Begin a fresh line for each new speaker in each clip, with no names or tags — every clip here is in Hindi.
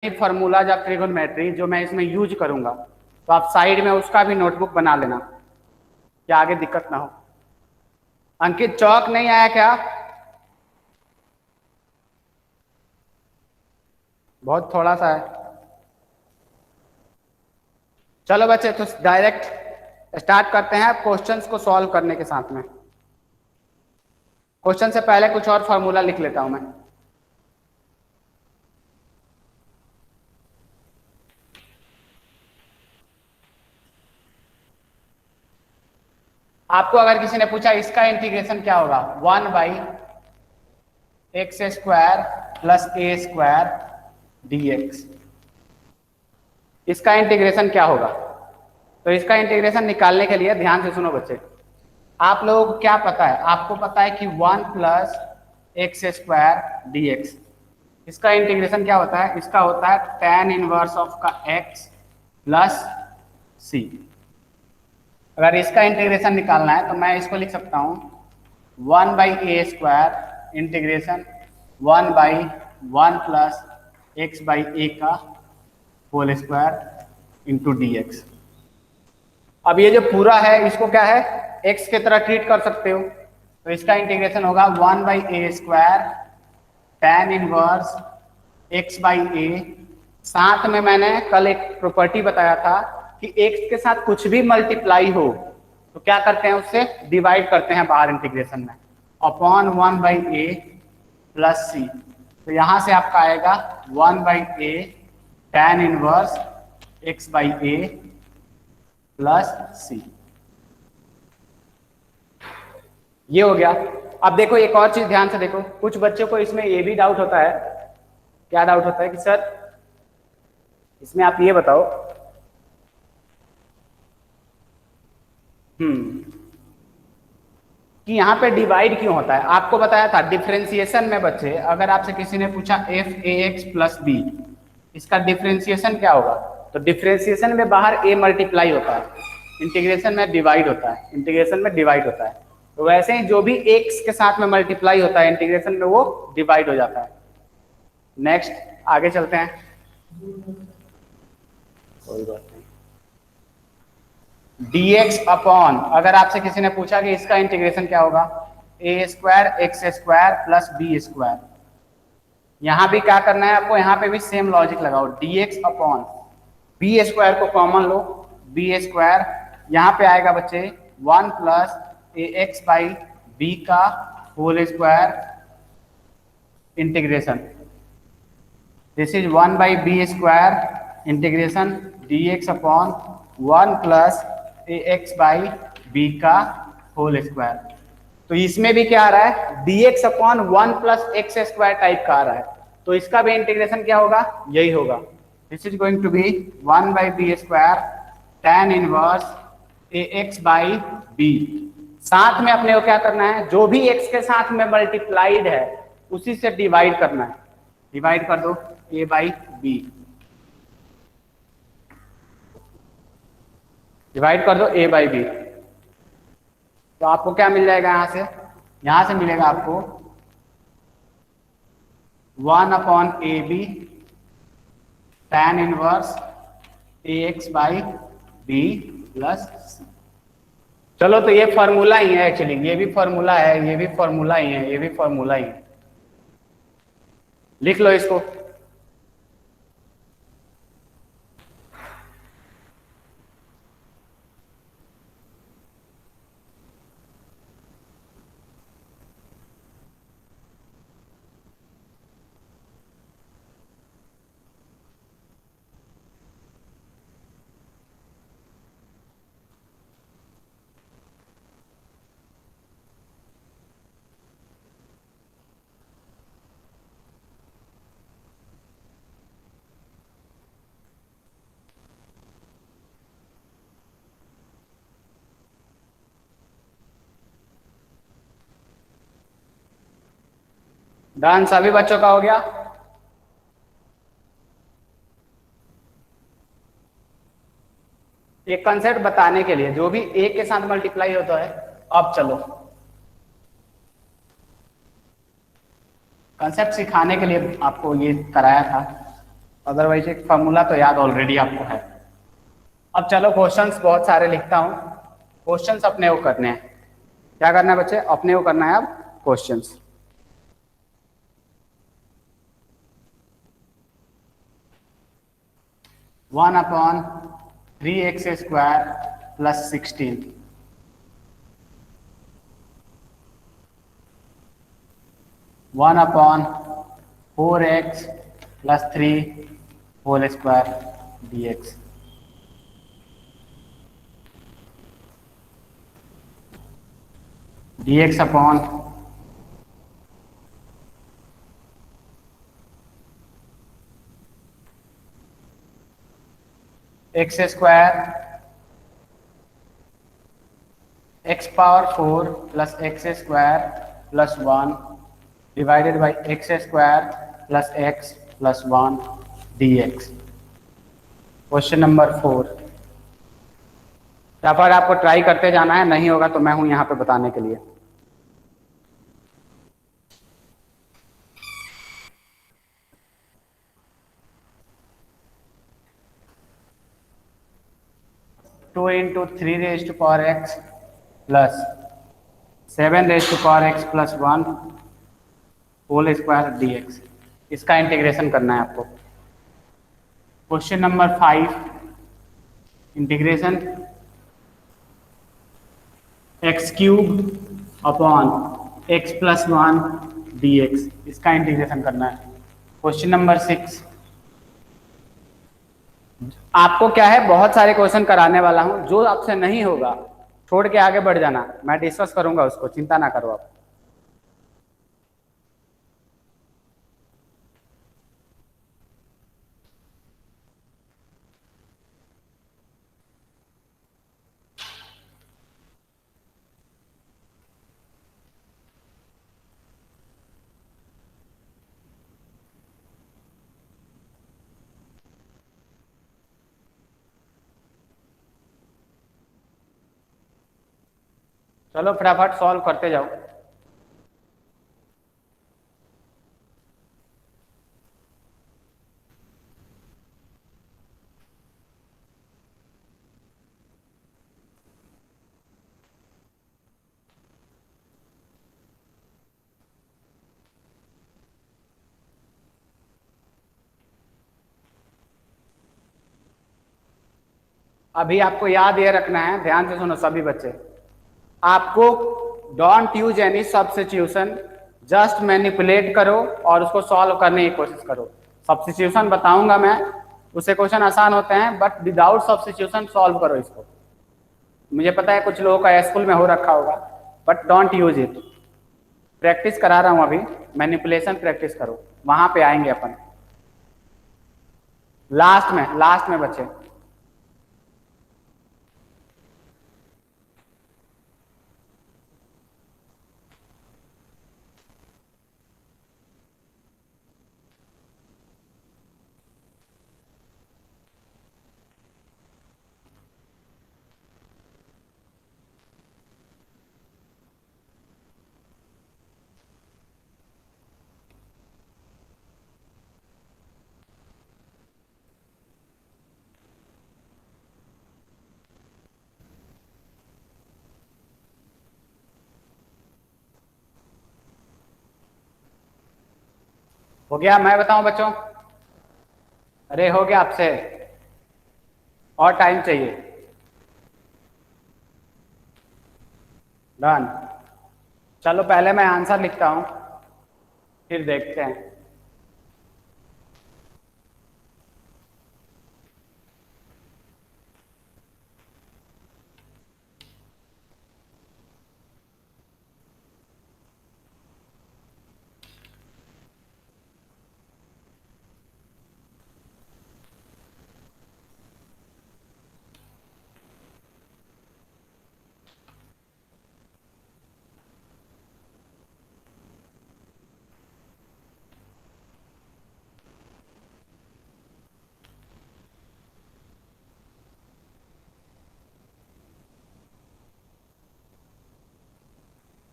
फार्मूला या ट्रिगोनोमेट्री जो मैं इसमें यूज करूंगा, तो आप साइड में उसका भी नोटबुक बना लेना कि आगे दिक्कत ना हो। अंकित चौक नहीं आया क्या? बहुत थोड़ा सा है। चलो बच्चे, तो डायरेक्ट स्टार्ट करते हैं क्वेश्चंस को सॉल्व करने के साथ में। क्वेश्चन से पहले कुछ और फार्मूला लिख लेता हूं मैं। आपको अगर किसी ने पूछा इसका इंटीग्रेशन क्या होगा, 1/x² प्लस a² dx, इसका इंटीग्रेशन क्या होगा? तो इसका इंटीग्रेशन निकालने के लिए ध्यान से सुनो बच्चे। आप लोगों को क्या पता है? आपको पता है कि 1 प्लस x² dx, इसका इंटीग्रेशन क्या होता है? इसका होता है tan इनवर्स ऑफ का x प्लस c। अगर इसका इंटीग्रेशन निकालना है तो मैं इसको लिख सकता हूं 1/a² इंटीग्रेशन 1/1 प्लस x/a का होल स्क्वायर इंटू dx। अब ये जो पूरा है इसको क्या है, x की तरह ट्रीट कर सकते हो, तो इसका इंटीग्रेशन होगा 1/a² tan इनवर्स x/a। साथ में मैंने कल एक प्रॉपर्टी बताया था कि x के साथ कुछ भी मल्टीप्लाई हो तो क्या करते हैं, उससे डिवाइड करते हैं बाहर इंटीग्रेशन में, अपॉन 1/a प्लस c। तो यहां से आपका आएगा 1/a tan inverse x/a plus c। ये हो गया। अब देखो एक और चीज ध्यान से देखो, कुछ बच्चों को इसमें ये भी डाउट होता है। क्या डाउट होता है कि सर इसमें आप ये बताओ कि यहाँ पे डिवाइड क्यों होता है। आपको बताया था डिफरेंशिएशन में बच्चे, अगर आपसे किसी ने पूछा f(ax + b) इसका डिफरेंशिएशन क्या होगा, तो डिफरेंशिएशन में बाहर a मल्टीप्लाई होता है, इंटीग्रेशन में डिवाइड होता है, इंटीग्रेशन में डिवाइड होता है। तो वैसे ही जो भी x के साथ में मल्टीप्लाई होता है इंटीग्रेशन में, वो डिवाइड हो जाता है। नेक्स्ट आगे चलते हैं। कोई बात नहीं। dx अपॉन, अगर आपसे किसी ने पूछा कि इसका इंटीग्रेशन क्या होगा, a² x² प्लस b²। यहां भी क्या करना है आपको, यहां पे भी सेम लॉजिक लगाओ, dx अपॉन b² को कॉमन लो, b², यहां पे आएगा बच्चे 1 प्लस ax/b का whole square integration, this is 1/b² integration dx upon 1 plus ax/b का होल स्क्वायर। तो इसमें भी क्या आ रहा है, dx upon 1 plus x² type का आ रहा है, तो इसका भी इंटीग्रेशन क्या होगा, यही होगा। This is going to be 1/b² tan inverse ax/b। साथ में अपने को क्या करना है, जो भी x के साथ में मल्टीप्लाइड है उसी से डिवाइड करना है। डिवाइड कर दो a/b, डिवाइड कर दो a/b, तो आपको क्या मिल जाएगा, यहां से मिलेगा आपको 1/ab tan inverse ax/b plus c। चलो, तो ये फॉर्मूला ही है एक्चुअली, ये भी फॉर्मूला है, ये भी फॉर्मूला ही है, ये भी फॉर्मूला ही है। लिख लो इसको। डन, सभी बच्चों का हो गया। एक कंसेप्ट बताने के लिए, जो भी a के साथ मल्टीप्लाई होता है, अब चलो कंसेप्ट सिखाने के लिए आपको ये कराया था। अदरवाइज एक फार्मूला तो याद ऑलरेडी आपको है। अब चलो क्वेश्चंस बहुत सारे लिखता हूँ, क्वेश्चंस अपने को करने हैं। क्या करना है बच्चे, अपने को करना है अब questions. One upon 3x² + 16, 1/4x + 3² dx, dx upon x² x⁴ + x² + 1 divided by x² + x + 1 dx। Question number 4। फटाफट आपको ट्राई करते जाना है, नहीं होगा तो मैं हूं यहाँ पे बताने के लिए। Two into 3⁻x + 7⁻x + 1 whole square dx। इसका इंटीग्रेशन करना है आपको। Question number 5, integration x³ upon x + 1 dx, इसका इंटीग्रेशन करना है। क्वेश्चन नंबर 6, आपको क्या है, बहुत सारे क्वेश्चन कराने वाला हूं, जो आपसे नहीं होगा छोड़ के आगे बढ़ जाना, मैं डिस्कस करूंगा उसको, चिंता ना करो आप। चलो फटाफट सॉल्व करते जाओ। अभी आपको याद ये रखना है, ध्यान से सुनो सभी बच्चे, आपको don't use any substitution, just manipulate करो और उसको सॉल्व करने की कोशिश करो। सब्स्टिट्यूशन बताऊंगा मैं, उससे क्वेश्चन आसान होते हैं, बट विदाउट सब्स्टिट्यूशन सॉल्व करो इसको। मुझे पता है कुछ लोगों का स्कूल में हो रखा होगा, but don't use it. Practice करा रहा हूं अभी, मैनिपुलेशन प्रैक्टिस करो, वहां पे आएंगे अपन लास्ट में बच्चे। हो गया, मैं बताऊं बच्चों? अरे हो गया आपसे, और टाइम चाहिए? डन। चलो पहले मैं आंसर लिखता हूं, फिर देखते हैं।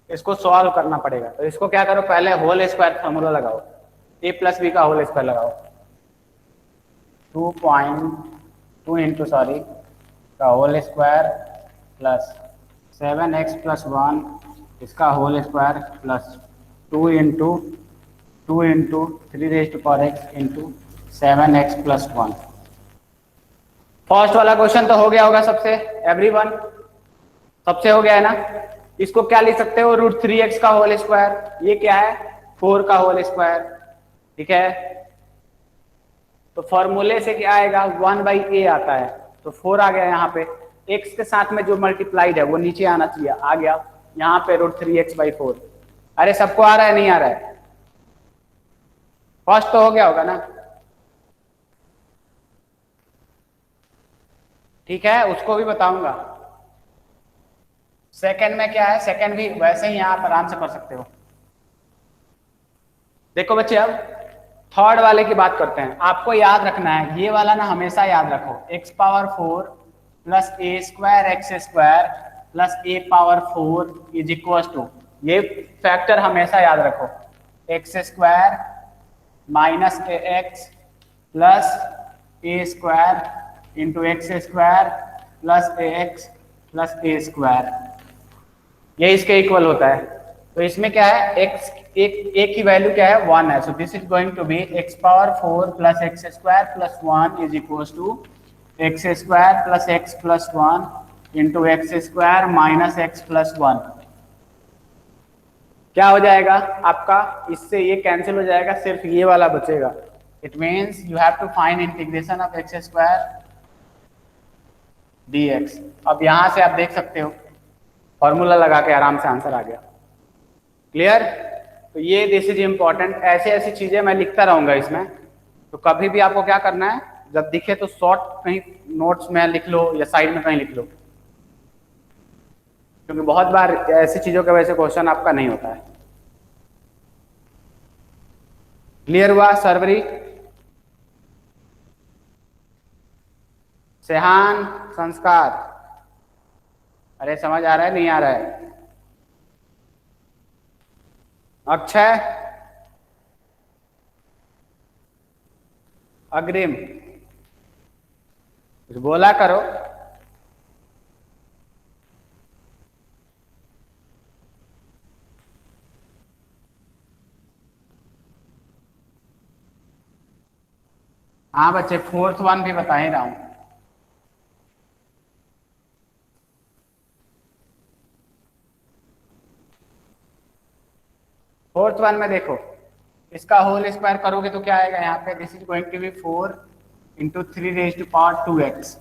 इसको सॉल्व करना पड़ेगा, तो इसको क्या करो, पहले होल स्क्वायर फॉर्मूला लगाओ, a + b का होल स्क्वायर लगाओ। 2.2 इंटू सॉरी का होल स्क्वायर प्लस 7x+1 इसका whole square plus 2 into 3 into 7x+1। First वाला क्वेश्चन तो हो गया होगा सबसे, एवरीवन सबसे हो गया है ना। इसको क्या लिख सकते हो, √3x का होल स्क्वायर, ये क्या है 4 का होल स्क्वायर, ठीक है। तो फॉर्मूले से क्या आएगा 1/a आता है, तो 4 आ गया यहाँ पे, x के साथ में जो मल्टीप्लाइड है वो नीचे आना चाहिए, आ गया यहाँ पे √3x/4। अरे सबको आ रहा है नहीं आ रहा है, फर्स्ट तो हो गया होगा ना, ठीक है उसको भी बताऊंगा। सेकंड में क्या है, सेकंड भी वैसे ही आप आराम से कर सकते हो। देखो बच्चे अब थर्ड वाले की बात करते हैं, आपको याद रखना है ये वाला ना हमेशा याद रखो, x⁴ plus a² x² plus a⁴ is equal to, ये फैक्टर हमेशा याद रखो, x² minus ax plus a² into x² plus ax plus a², ये इसके इक्वल होता है। तो इसमें क्या है, एक की वैल्यू क्या है 1 है, so this is going to be x⁴ plus x² plus 1 is equal to x² plus x plus 1 into x² minus x plus 1। क्या हो जाएगा आपका, इससे ये कैंसिल हो जाएगा, सिर्फ ये वाला बचेगा। It means you have to find integration of x² dx। अब यहां से आप देख सकते हो फॉर्मूला लगा के आराम से आंसर आ गया, क्लियर। तो ये दिस इज इंपॉर्टेंट, ऐसी ऐसी चीजें मैं लिखता रहूंगा इसमें, तो कभी भी आपको क्या करना है, जब दिखे तो शॉर्ट कहीं नोट्स में लिख लो या साइड में कहीं लिख लो, क्योंकि बहुत बार ऐसी चीजों की वजह से क्वेश्चन आपका नहीं होता है। क्लियर हुआ सर्वरी, सेहान, संस्कार, अरे समझ आ रहा है नहीं आ रहा है, अक्षय, अग्रिम, कुछ बोला करो। हाँ बच्चे, 4th वन भी बता ही रहा हूं। फोर्थ वन में देखो, इसका होल स्क्वायर करोगे तो क्या आएगा यहाँ पे, this is going to be 4 into 3⁻²x।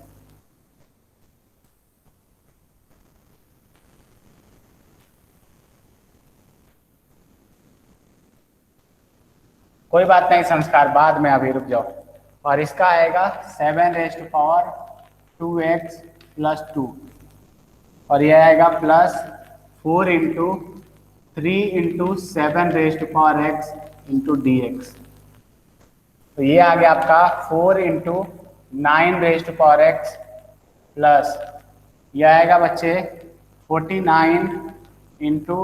कोई बात नहीं संस्कार, बाद में अभी रुक जाओ। और इसका आएगा 7⁻² प्लस 2, और ये आएगा plus 4 into 3 × 7⁻x into dx। तो ये आ गया आपका 4 इंटू 9⁻x प्लस ये आएगा बच्चे 49 into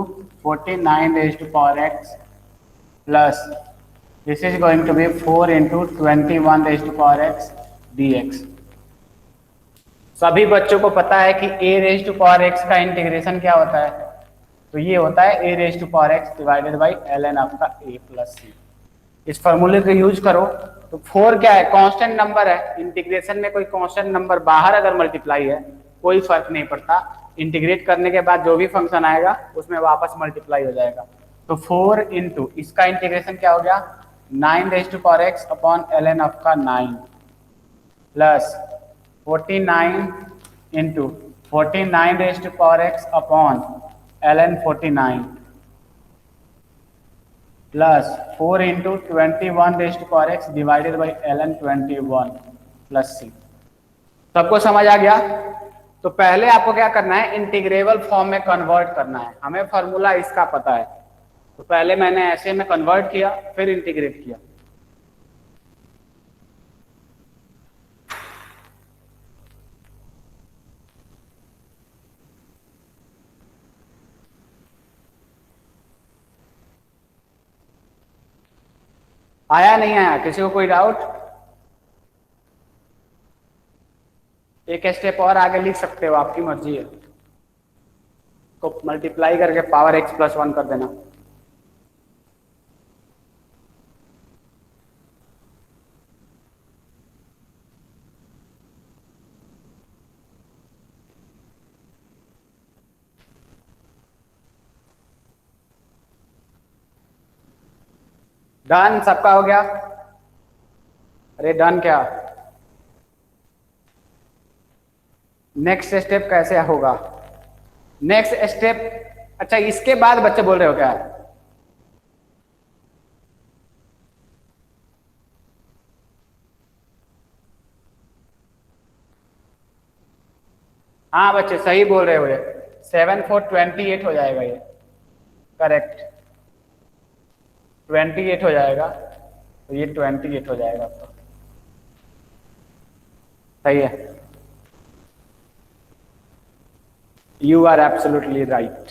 49⁻x plus this is going to be 4 into 21⁻x dx। सभी बच्चों को पता है कि a⁻x का इंटीग्रेशन क्या होता है, तो ये होता है a⁻x डिवाइडेड बाई ln आपका a प्लस c। इस फॉर्मूले को यूज करो। तो 4 क्या है, कांस्टेंट नंबर है, इंटीग्रेशन में कोई कांस्टेंट नंबर बाहर अगर मल्टीप्लाई है कोई फर्क नहीं पड़ता, इंटीग्रेट करने के बाद जो भी फंक्शन आएगा उसमें वापस मल्टीप्लाई हो जाएगा। तो 4 इंटू इसका इंटीग्रेशन क्या हो गया 9⁻x अपॉन ln आपका 9 plus 49 into 49⁻x upon ln 49 plus 4 into 21⁻x divided by ln 21 plus c। सबको समझ आ गया। तो पहले आपको क्या करना है, इंटीग्रेबल फॉर्म में कन्वर्ट करना है। हमें फॉर्मूला इसका पता है, तो पहले मैंने ऐसे में कन्वर्ट किया फिर इंटीग्रेट किया। आया नहीं आया, किसी को कोई डाउट? एक स्टेप और आगे लिख सकते हो, आपकी मर्जी है, को मल्टीप्लाई करके पावर x प्लस 1 कर देना। डन, सबका हो गया? अरे डन क्या, नेक्स्ट स्टेप कैसे होगा? नेक्स्ट स्टेप, अच्छा इसके बाद बच्चे बोल रहे हो क्या? हाँ बच्चे सही बोल रहे हो, ये 7 4 28 हो जाएगा, ये करेक्ट 28 हो जाएगा, तो ये 28 हो जाएगा आपका, सही है। You are absolutely right.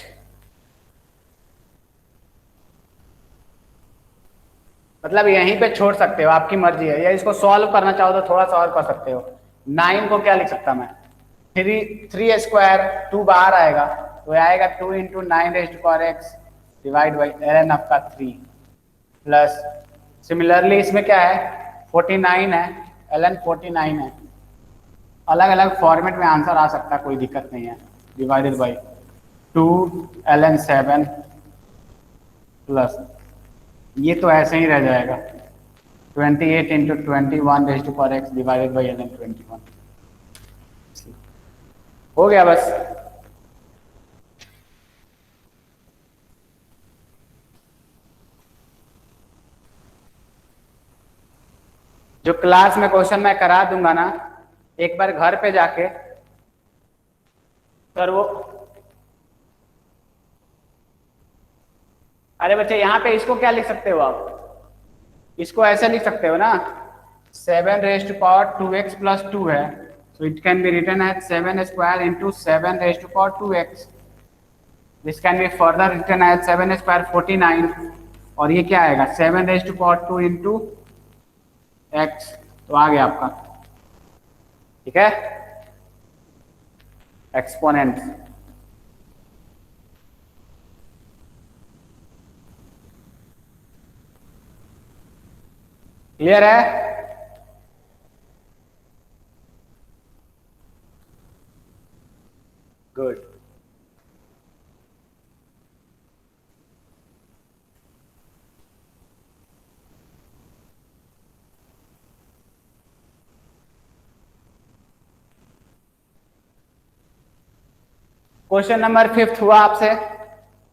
मतलब यहीं पे छोड़ सकते हो, आपकी मर्जी है, या इसको सॉल्व करना चाहो तो थोड़ा सॉल्व कर सकते हो। 9 को क्या लिख सकता मैं, 3 स्क्वायर, 2 बाहर आएगा तो आएगा 2 into 9 raise to power x divide by ln आपका 3 प्लस, सिमिलरली इसमें क्या है 49 है, ln 49 है, अलग अलग फॉर्मेट में आंसर आ सकता है, कोई दिक्कत नहीं है, डिवाइडेड बाई 2 ln 7 प्लस, ये तो ऐसे ही रह जाएगा 28 into 21 raise to power x divided by ln 21। हो गया बस। जो क्लास में क्वेश्चन मैं करा दूंगा ना, एक बार घर पे जाके सर वो, अरे बच्चे यहाँ पे इसको क्या लिख सकते हो आप, इसको ऐसे लिख सकते हो ना, 7 rays to power 2x plus 2 है, so it can be written as 7 square into 7 raised to power 2x. This can be further written as 7 square 49, और ये क्या आएगा 7 raised to power 2 into x, तो आ गया आपका, ठीक है, एक्सपोनेंट। क्लियर है? गुड। क्वेश्चन नंबर 5 हुआ आपसे।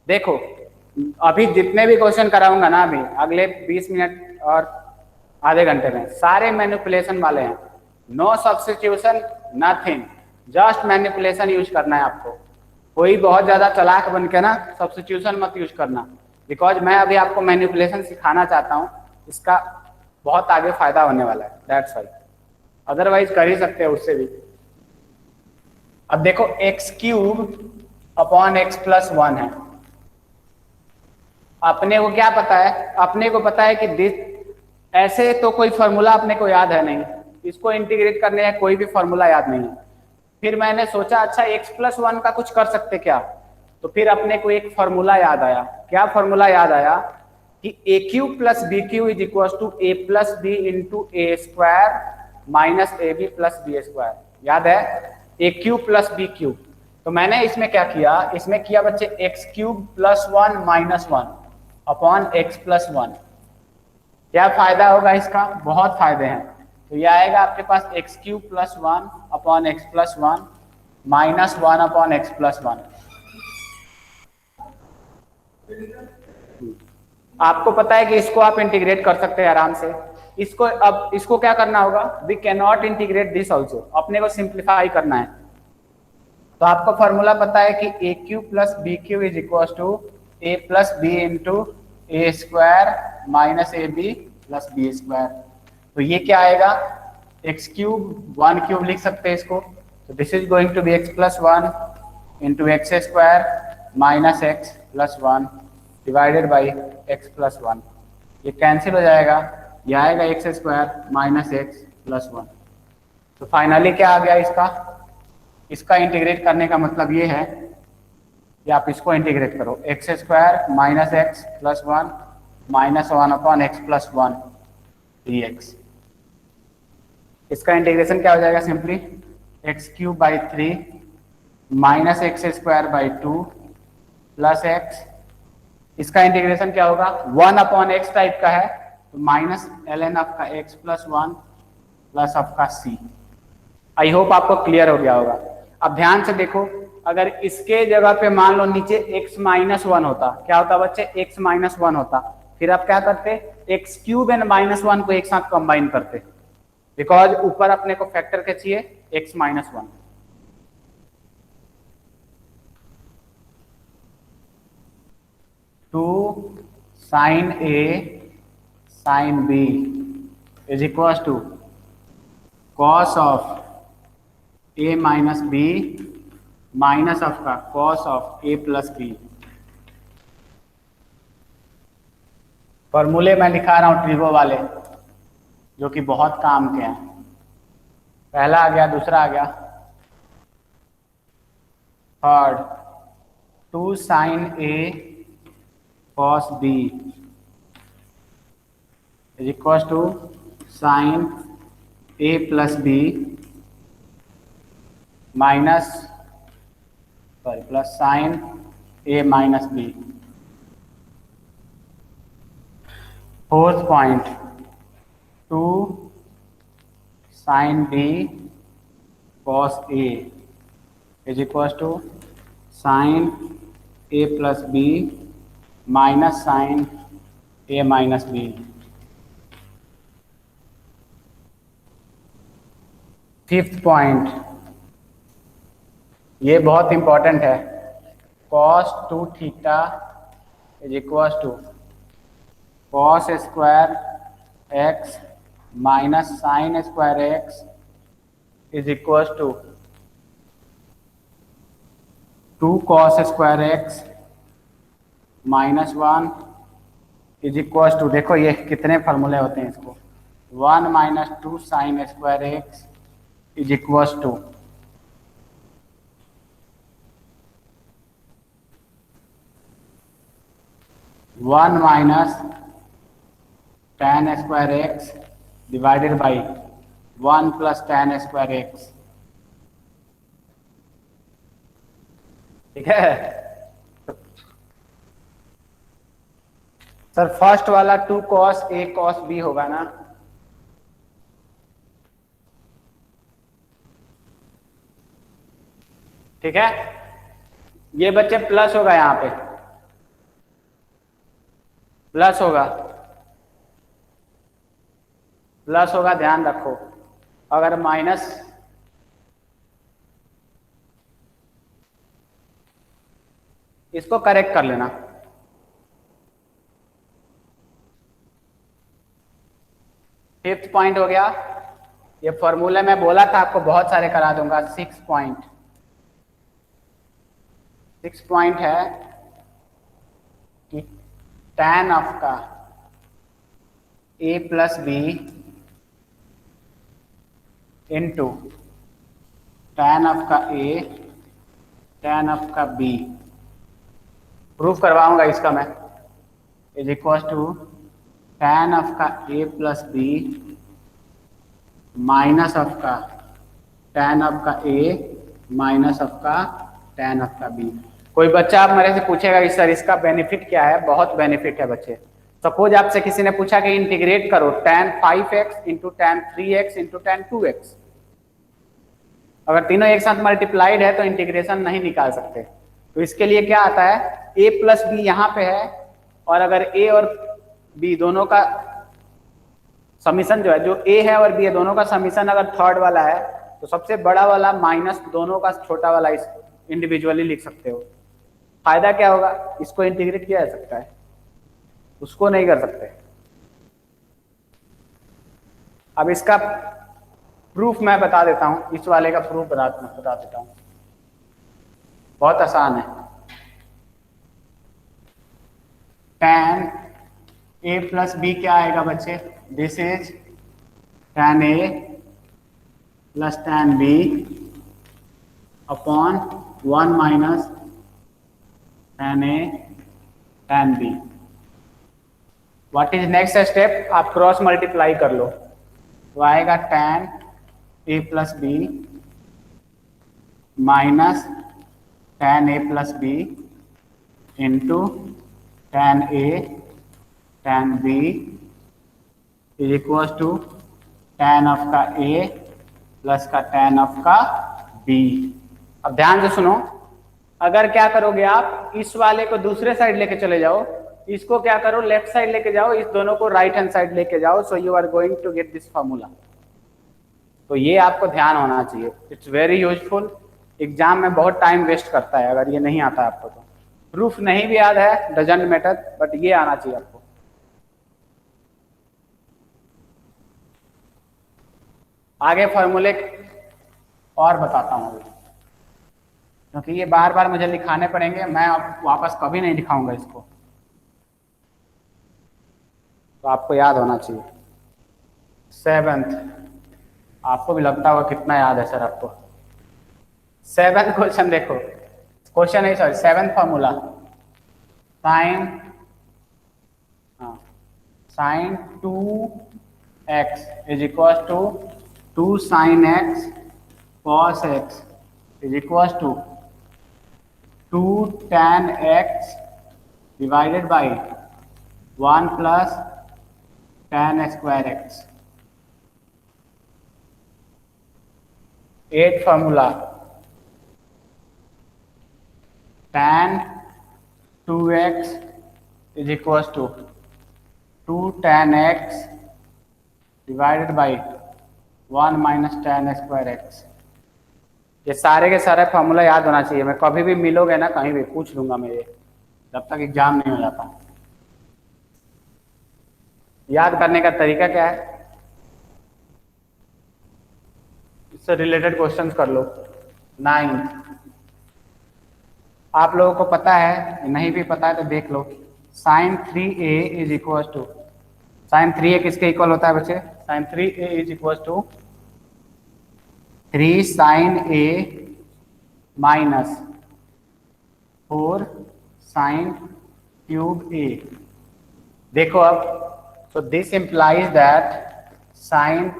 देखो अभी जितने भी क्वेश्चन कराऊंगा ना, अभी अगले 20 मिनट और आधे घंटे में, सारे मैनिपुलेशन वाले हैं, no substitution nothing, just manipulation use करना है आपको। कोई बहुत ज्यादा चालाक बन के ना सब्स्टिट्यूशन मत यूज करना, बिकॉज मैं अभी आपको मैनिपुलेशन सिखाना चाहता हूँ, इसका बहुत आगे फायदा होने वाला है, दैट्स वाई। अदरवाइज कर ही सकते हो उससे भी। अब देखो x cube upon x plus 1 है, अपने को क्या पता है, अपने को पता है कि दिस, ऐसे तो कोई फॉर्मूला अपने को याद है नहीं, इसको इंटीग्रेट करने का कोई भी फॉर्मूला याद नहीं है। फिर मैंने सोचा अच्छा x प्लस 1 का कुछ कर सकते क्या, तो फिर अपने को एक फॉर्मूला याद आया। क्या फॉर्मूला याद आया कि a cube plus b cube is equal to a plus b into a square minus a b plus b square, याद है, a cube plus b cube. तो मैंने इसमें क्या किया, इसमें किया बच्चे x cube plus 1 minus 1 upon x plus 1। क्या फायदा होगा इसका, बहुत फायदे हैं। तो ये आएगा आपके पास x cube plus 1 upon x plus 1 minus 1 upon x plus 1। आपको पता है कि इसको आप इंटीग्रेट कर सकते हैं आराम से। इसको अब इसको क्या करना होगा, we can not integrate this also, अपने को सिंप्लीफाई करना है। तो आपको फॉर्मूला पता है कि a Q plus b cube is equal to a plus b into a square minus a b plus b square. तो ये क्या आएगा, एक्स क्यूब 1 क्यूब लिख सकते हैं इसको, तो this is going to be x plus 1 into x square minus x plus 1 divided by x plus 1। ये कैंसिल हो जाएगा, ये आएगा x square minus x plus 1। तो फाइनली क्या आ गया इसका, इसका इंटीग्रेट करने का मतलब ये है कि आप इसको इंटीग्रेट करो, x square minus x plus one minus one upon x plus one D x. इसका इंटीग्रेशन क्या हो जाएगा, simply x cube by three minus x square by two plus x. इसका इंटीग्रेशन क्या होगा, वन अपॉन एक्स टाइप का है तो माइनस एल एन आपका एक्स प्लस वन प्लस आपका सी। आई होप आपको क्लियर हो गया होगा। अब ध्यान से देखो, अगर इसके जगह पे मान लो नीचे x माइनस वन होता, क्या होता बच्चे, x माइनस वन होता, फिर आप क्या करते, x cube and minus one को एक साथ कंबाइन करते, बिकॉज ऊपर अपने को फैक्टर क्या चाहिए, x minus one. Two sine a sine b is equal to cos of a minus b minus of का cos of a plus b. फॉर्मूले मैं लिखा रहा हूं ट्रिगो वाले, जो कि बहुत काम के हैं। पहला आ गया, दूसरा आ गया, third, two sine a cos b is equal to sine a plus b minus sorry plus sine a minus b. Fourth point, two sine b cos a is equal to sine a plus b minus sine a minus b. Fifth point, ये बहुत इंपॉर्टेंट है, cos two theta is equal to cos square x minus sine square x is equal to two cos square x minus one is equal to, देखो ये कितने फार्मूले होते हैं इसको, one minus two sine square x is equal to one minus tan square x divided by one plus tan square x. ठीक है सर, फर्स्ट वाला two cos a cos b होगा ना, ठीक है। ये बच्चे प्लस होगा, यहां पे प्लस होगा, प्लस होगा, ध्यान रखो। अगर माइनस, इसको करेक्ट कर लेना, फिफ्थ पॉइंट हो गया। ये फॉर्मूला मैं बोला था आपको बहुत सारे करा दूंगा। सिक्स पॉइंट है कि tan ऑफ का a plus b into tan of का a tan ऑफ का b, प्रूफ करवाऊंगा इसका मैं, is equal to tan of का a plus b minus of का tan ऑफ का a माइनस ऑफ का tan ऑफ का b। कोई बच्चा आप मेरे से पूछेगा कि सर इसका बेनिफिट क्या है, बहुत बेनिफिट है बच्चे। सपोज आपसे किसी ने पूछा कि इंटीग्रेट करो tan 5x into tan 3x into tan 2x, अगर तीनों एक साथ मल्टीप्लाइड है तो इंटीग्रेशन नहीं निकाल सकते। तो इसके लिए क्या आता है, a प्लस बी यहाँ पे है, और अगर a और b दोनों का समीशन जो है, जो a है और b है दोनों का समीशन अगर थर्ड वाला है तो सबसे बड़ा वाला माइनस दोनों का छोटा वाला इस इंडिविजुअली लिख सकते हो। फायदा क्या होगा, इसको इंटीग्रेट किया जा सकता है, उसको नहीं कर सकते। अब इसका प्रूफ मैं बता देता हूं, इस वाले का प्रूफ बता देता हूं, बहुत आसान है। tan a प्लस बी क्या आएगा बच्चे, this is tan a plus tan b upon 1 minus tan a tan b। What is next step? आप क्रॉस मल्टीप्लाई कर लो तो आएगा tan a plus b minus tan a plus b into tan a tan b is equal to tan of का a प्लस का tan ऑफ का b। अब ध्यान से सुनो, अगर क्या करोगे आप इस वाले को दूसरे साइड लेके चले जाओ, इसको क्या करो लेफ्ट साइड लेके जाओ, इस दोनों को राइट हैंड साइड लेके जाओ, so you are going to get this formula. तो ये आपको ध्यान होना चाहिए, इट्स वेरी यूजफुल। एग्जाम में बहुत टाइम वेस्ट करता है अगर ये नहीं आता आपको तो। प्रूफ नहीं भी याद है डजंट मैटर, बट ये आना चाहिए आपको। आगे फॉर्मूले और बताता हूँ अभी, क्योंकि ये बार बार मुझे लिखाने पड़ेंगे, मैं अब वापस कभी नहीं दिखाऊंगा इसको, तो आपको याद होना चाहिए। 7th, आपको भी लगता होगा कितना याद है सर आपको। 7th क्वेश्चन देखो, क्वेश्चन नहीं sorry 7th formula, sine sine 2x is equal to 2 sine x cos x is equal to 2 tan x divided by 1 plus tan square x। 8th formula, tan 2x is equal to 2 tan x divided by 1 minus tan square x। ये सारे के सारे फॉर्मूला याद होना चाहिए, मैं कभी भी मिलोगे ना कहीं भी पूछ लूंगा मैं ये, जब तक एग्जाम नहीं हो जाता। याद करने का तरीका क्या है, इससे रिलेटेड क्वेश्चंस कर लो। 9th, आप लोगों को पता है, नहीं भी पता है तो देख लो, sine 3a is equal to, sine 3a किसके इक्वल होता है बच्चे? Sine 3a is equal to 3 sine a minus 4 sine cube a। देखो अब, so this implies that sin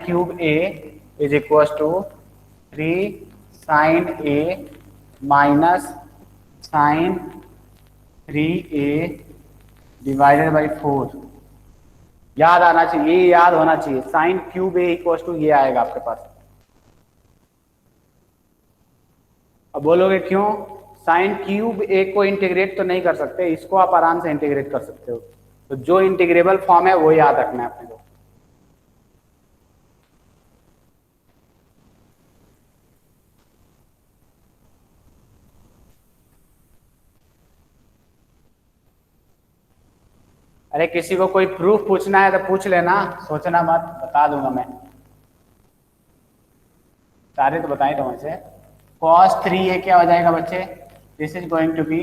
cube a is equals to 3 sin a minus sin 3a divided by 4। याद आना चाहिए, ये याद होना चाहिए, sin cube a equals to ये आएगा आपके पास। अब बोलोगे क्यों? साइन क्यूब ए को इंटीग्रेट तो नहीं कर सकते, इसको आप आराम से इंटीग्रेट कर सकते हो, तो जो इंटीग्रेबल फॉर्म है वो याद रखना है अपने को। अरे किसी को कोई प्रूफ पूछना है तो पूछ लेना, सोचना मत, बता दूंगा मैं, सारे तो बताए तो वैसे। cos 3a क्या हो जाएगा बच्चे? This is going to be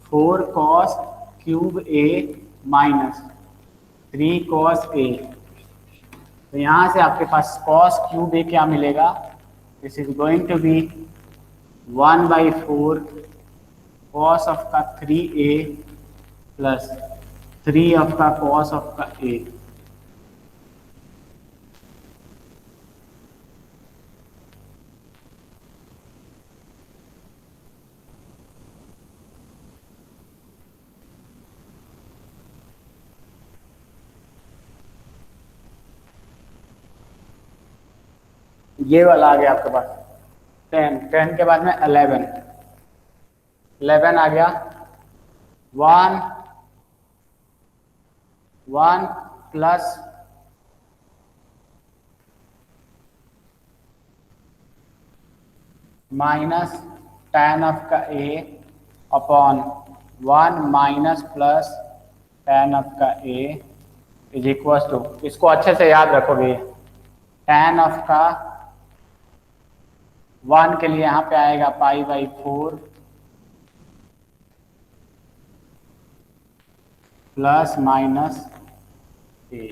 4 cos cube a minus 3 cos a। तो यहाँ से आपके पास cos क्यूब a क्या मिलेगा? This is going to be 1/4 cos of का 3a प्लस 3 ऑफ का cos ऑफ का a। ये वाला आ गया आपके पास 10, 10 के बाद में 11, 11 आ गया 1 प्लस माइनस tan ऑफ का a upon 1 minus plus tan of का a इज इक्वल टू, इसको अच्छे से याद रखोगे, tan ऑफ का 1 के लिए यहाँ पे आएगा π/4 प्लस माइनस a।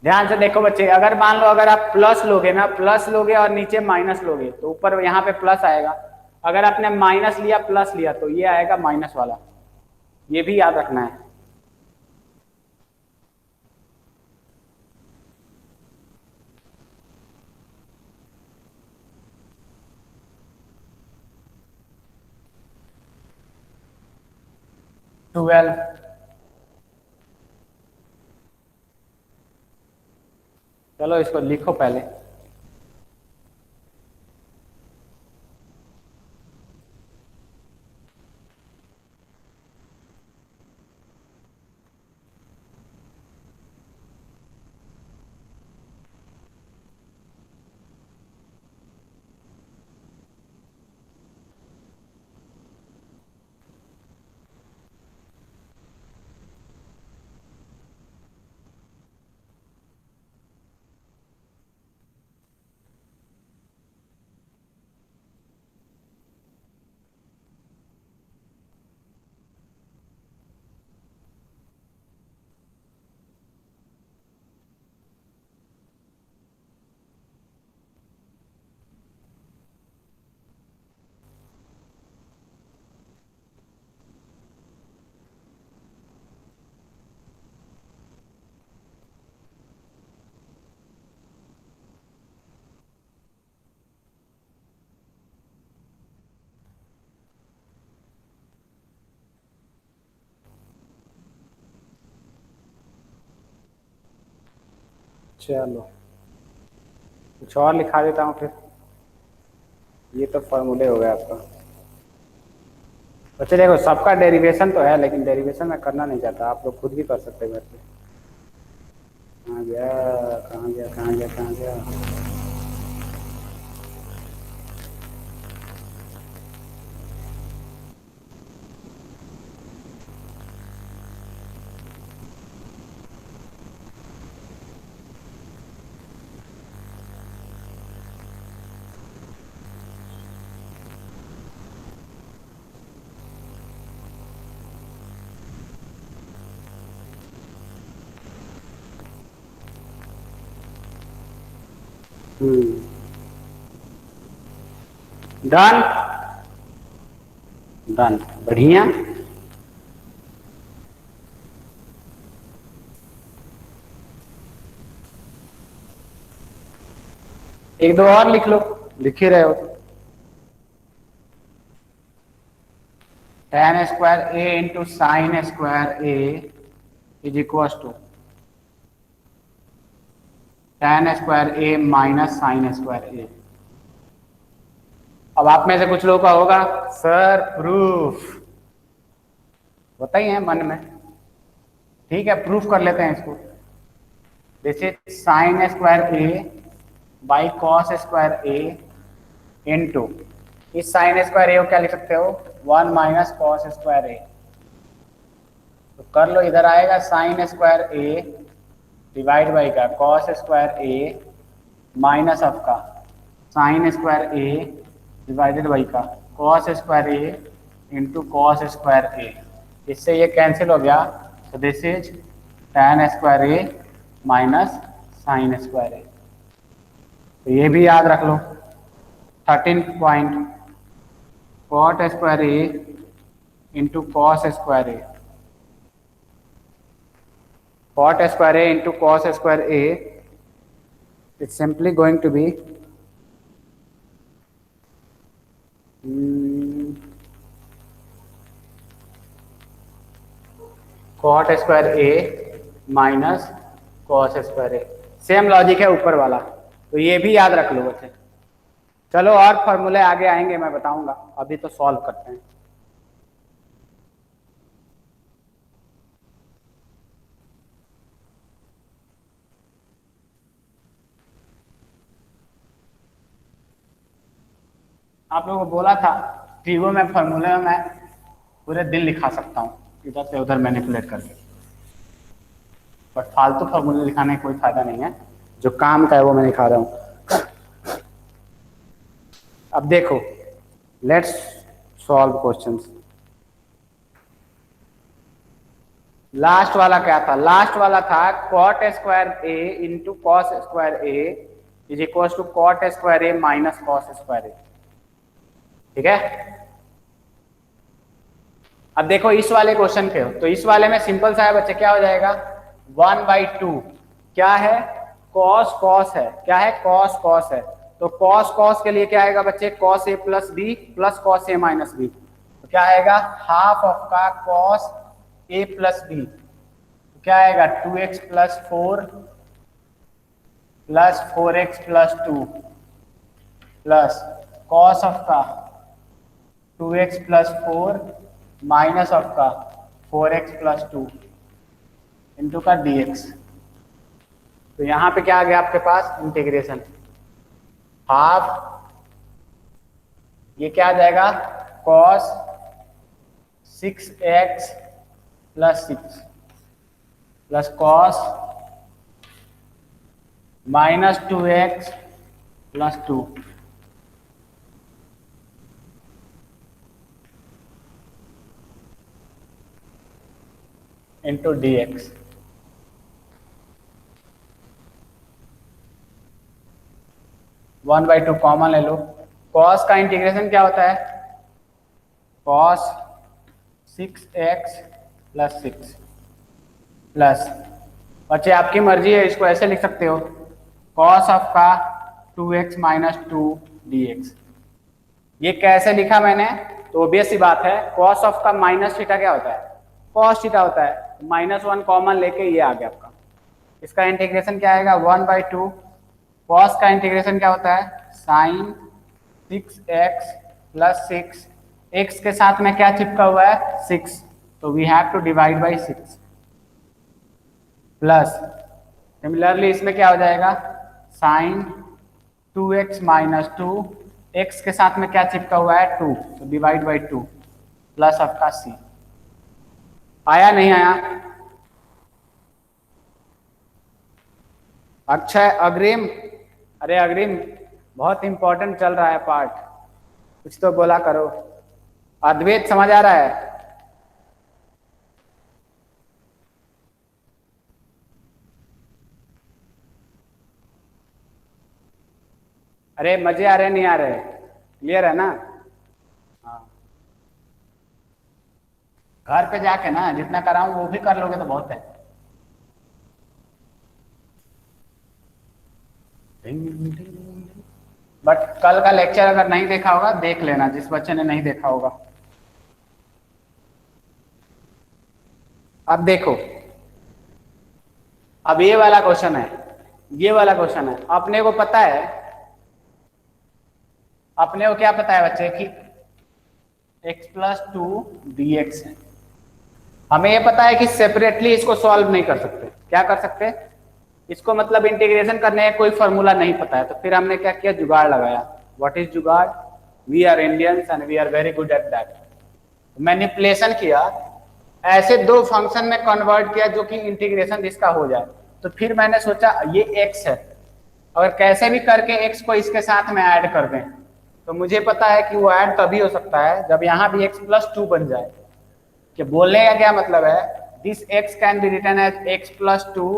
ध्यान से देखो बच्चे, अगर मान लो अगर आप प्लस लोगे ना, प्लस लोगे और नीचे माइनस लोगे तो ऊपर यहाँ पे प्लस आएगा। अगर आपने माइनस लिया प्लस लिया तो ये आएगा माइनस वाला, ये भी याद रखना है। ट्वेल्व। चलो इसको लिखो पहले। चलो कुछ और लिखा देता हूँ फिर। ये तो फॉर्मूले हो गया आपका। बच्चे देखो सबका डेरिवेशन तो है, लेकिन डेरिवेशन मैं करना नहीं चाहता, आप लोग खुद भी कर सकते हैं घर पे। कहाँ गया कहाँ गया कहाँ गया कहाँ गया। डन। डन, बढ़िया। एक दो और लिख लो, लिख ही रहे हो। tan square a into sine square a is equal to tan square a minus sine square a. अब आप में से कुछ लोगों का होगा सर प्रूफ, होता ही है मन में। ठीक है, प्रूफ कर लेते हैं इसको। This is sine square A by cos square A into, इस साइन स्क्वायर ए को क्या लिख सकते हो, 1 माइनस कॉस स्क्वायर ए। तो कर लो, इधर आएगा sine square a divide by का cos square a minus of का sine square a divided by का cos square a into cos square a. इससे ये कैंसिल हो गया, तो this is tan square a minus sine square a. तो ये भी याद रख लो। 13 point cot square a into cos square a, cot square a into cos square a, it's simply going to be cot square a minus cos square a। Same logic है ऊपर वाला, तो ये भी याद रख लो बच्चे। चलो और फॉर्मूले आगे आएंगे मैं बताऊंगा, अभी तो सॉल्व करते हैं। आप लोगों को बोला था ट्रिगो में फॉर्मूले में मैं पूरे दिन लिखा सकता हूँ इधर से उधर मैनिपुलेट करके, बट फालतू फॉर्मूले लिखाने का कोई फायदा नहीं है, जो काम का है वो मैं लिखा रहा हूँ। अब देखो, लेट्स सॉल्व क्वेश्चंस। लास्ट वाला क्या था? लास्ट वाला था cot square a into cos square a is equal to cot square a minus cos square a. ठीक है, अब देखो इस वाले क्वेश्चन के हो तो इस वाले में सिंपल सा है बच्चे, क्या हो जाएगा 1/2 क्या है कॉस कॉस है, क्या है कॉस कॉस है, तो कॉस कॉस के लिए क्या आएगा बच्चे cos A plus B plus cos A minus B, तो क्या आएगा हाफ ऑफ का कॉस ए प्लस बी, तो क्या आएगा 2x plus 4 plus 4x plus 2 plus cos of का 2x प्लस 4 माइनस ऑफ का 4x प्लस 2 इंटू का dx। तो यहां पे क्या आ गया आपके पास इंटीग्रेशन हाफ, ये क्या आ जाएगा cos 6x plus 6 plus cos minus 2x plus 2 into dx। 1/2 common ले लो, cos का इंटीग्रेशन क्या होता है cos 6x प्लस 6 प्लस, बच्चे आपकी मर्जी है इसको ऐसे लिख सकते हो cos ऑफ का 2x माइनस 2 dx। ये कैसे लिखा मैंने, तो ऑब्वियस सी बात है cos ऑफ का माइनस थीटा क्या होता है cos थीटा होता है, -1 कॉमन लेके ये आ गया आपका, इसका इंटीग्रेशन क्या आएगा 1/2 cos का इंटीग्रेशन क्या होता है साइन 6x प्लस 6, x के साथ में क्या चिपका हुआ है 6, तो we have to divide by 6 plus similarly इसमें क्या हो जाएगा साइन 2x माइनस 2, x के साथ में क्या चिपका हुआ है 2, तो डिवाइड बाई 2 प्लस आपका c। आया नहीं आया? अक्षय अग्रिम, अरे अग्रिम बहुत इंपॉर्टेंट चल रहा है पार्ट, कुछ तो बोला करो। अद्वैत समझ आ रहा है? अरे मजे आ रहे नहीं आ रहे? क्लियर है ना? हाँ, घर पे जाके ना जितना कराऊं वो भी कर लोगे तो बहुत है। बट कल का लेक्चर अगर नहीं देखा होगा देख लेना, जिस बच्चे ने नहीं देखा होगा। अब देखो, अब ये वाला क्वेश्चन है, ये वाला क्वेश्चन है, अपने को पता है, अपने को क्या पता है बच्चे कि x प्लस 2 dx है, हमें ये पता है कि सेपरेटली इसको सॉल्व नहीं कर सकते। क्या कर सकते? इसको मतलब इंटीग्रेशन करने का कोई फॉर्मूला नहीं पता है, तो फिर हमने क्या किया जुगाड़ लगाया। What is jugaad? We are Indians and we are very good at that. Manipulation किया, ऐसे दो फंक्शन में कन्वर्ट किया जो कि इंटीग्रेशन इसका हो जाए। तो फिर मैंने सोचा ये x है, अगर कैसे भी करके x को इसके साथ में ऐड कर दें तो मुझे पता है कि वो ऐड तभी हो सकता है जब यहाँ भी x प्लस 2 बन जाए। कि बोलने का क्या मतलब है, this x can be written as x plus 2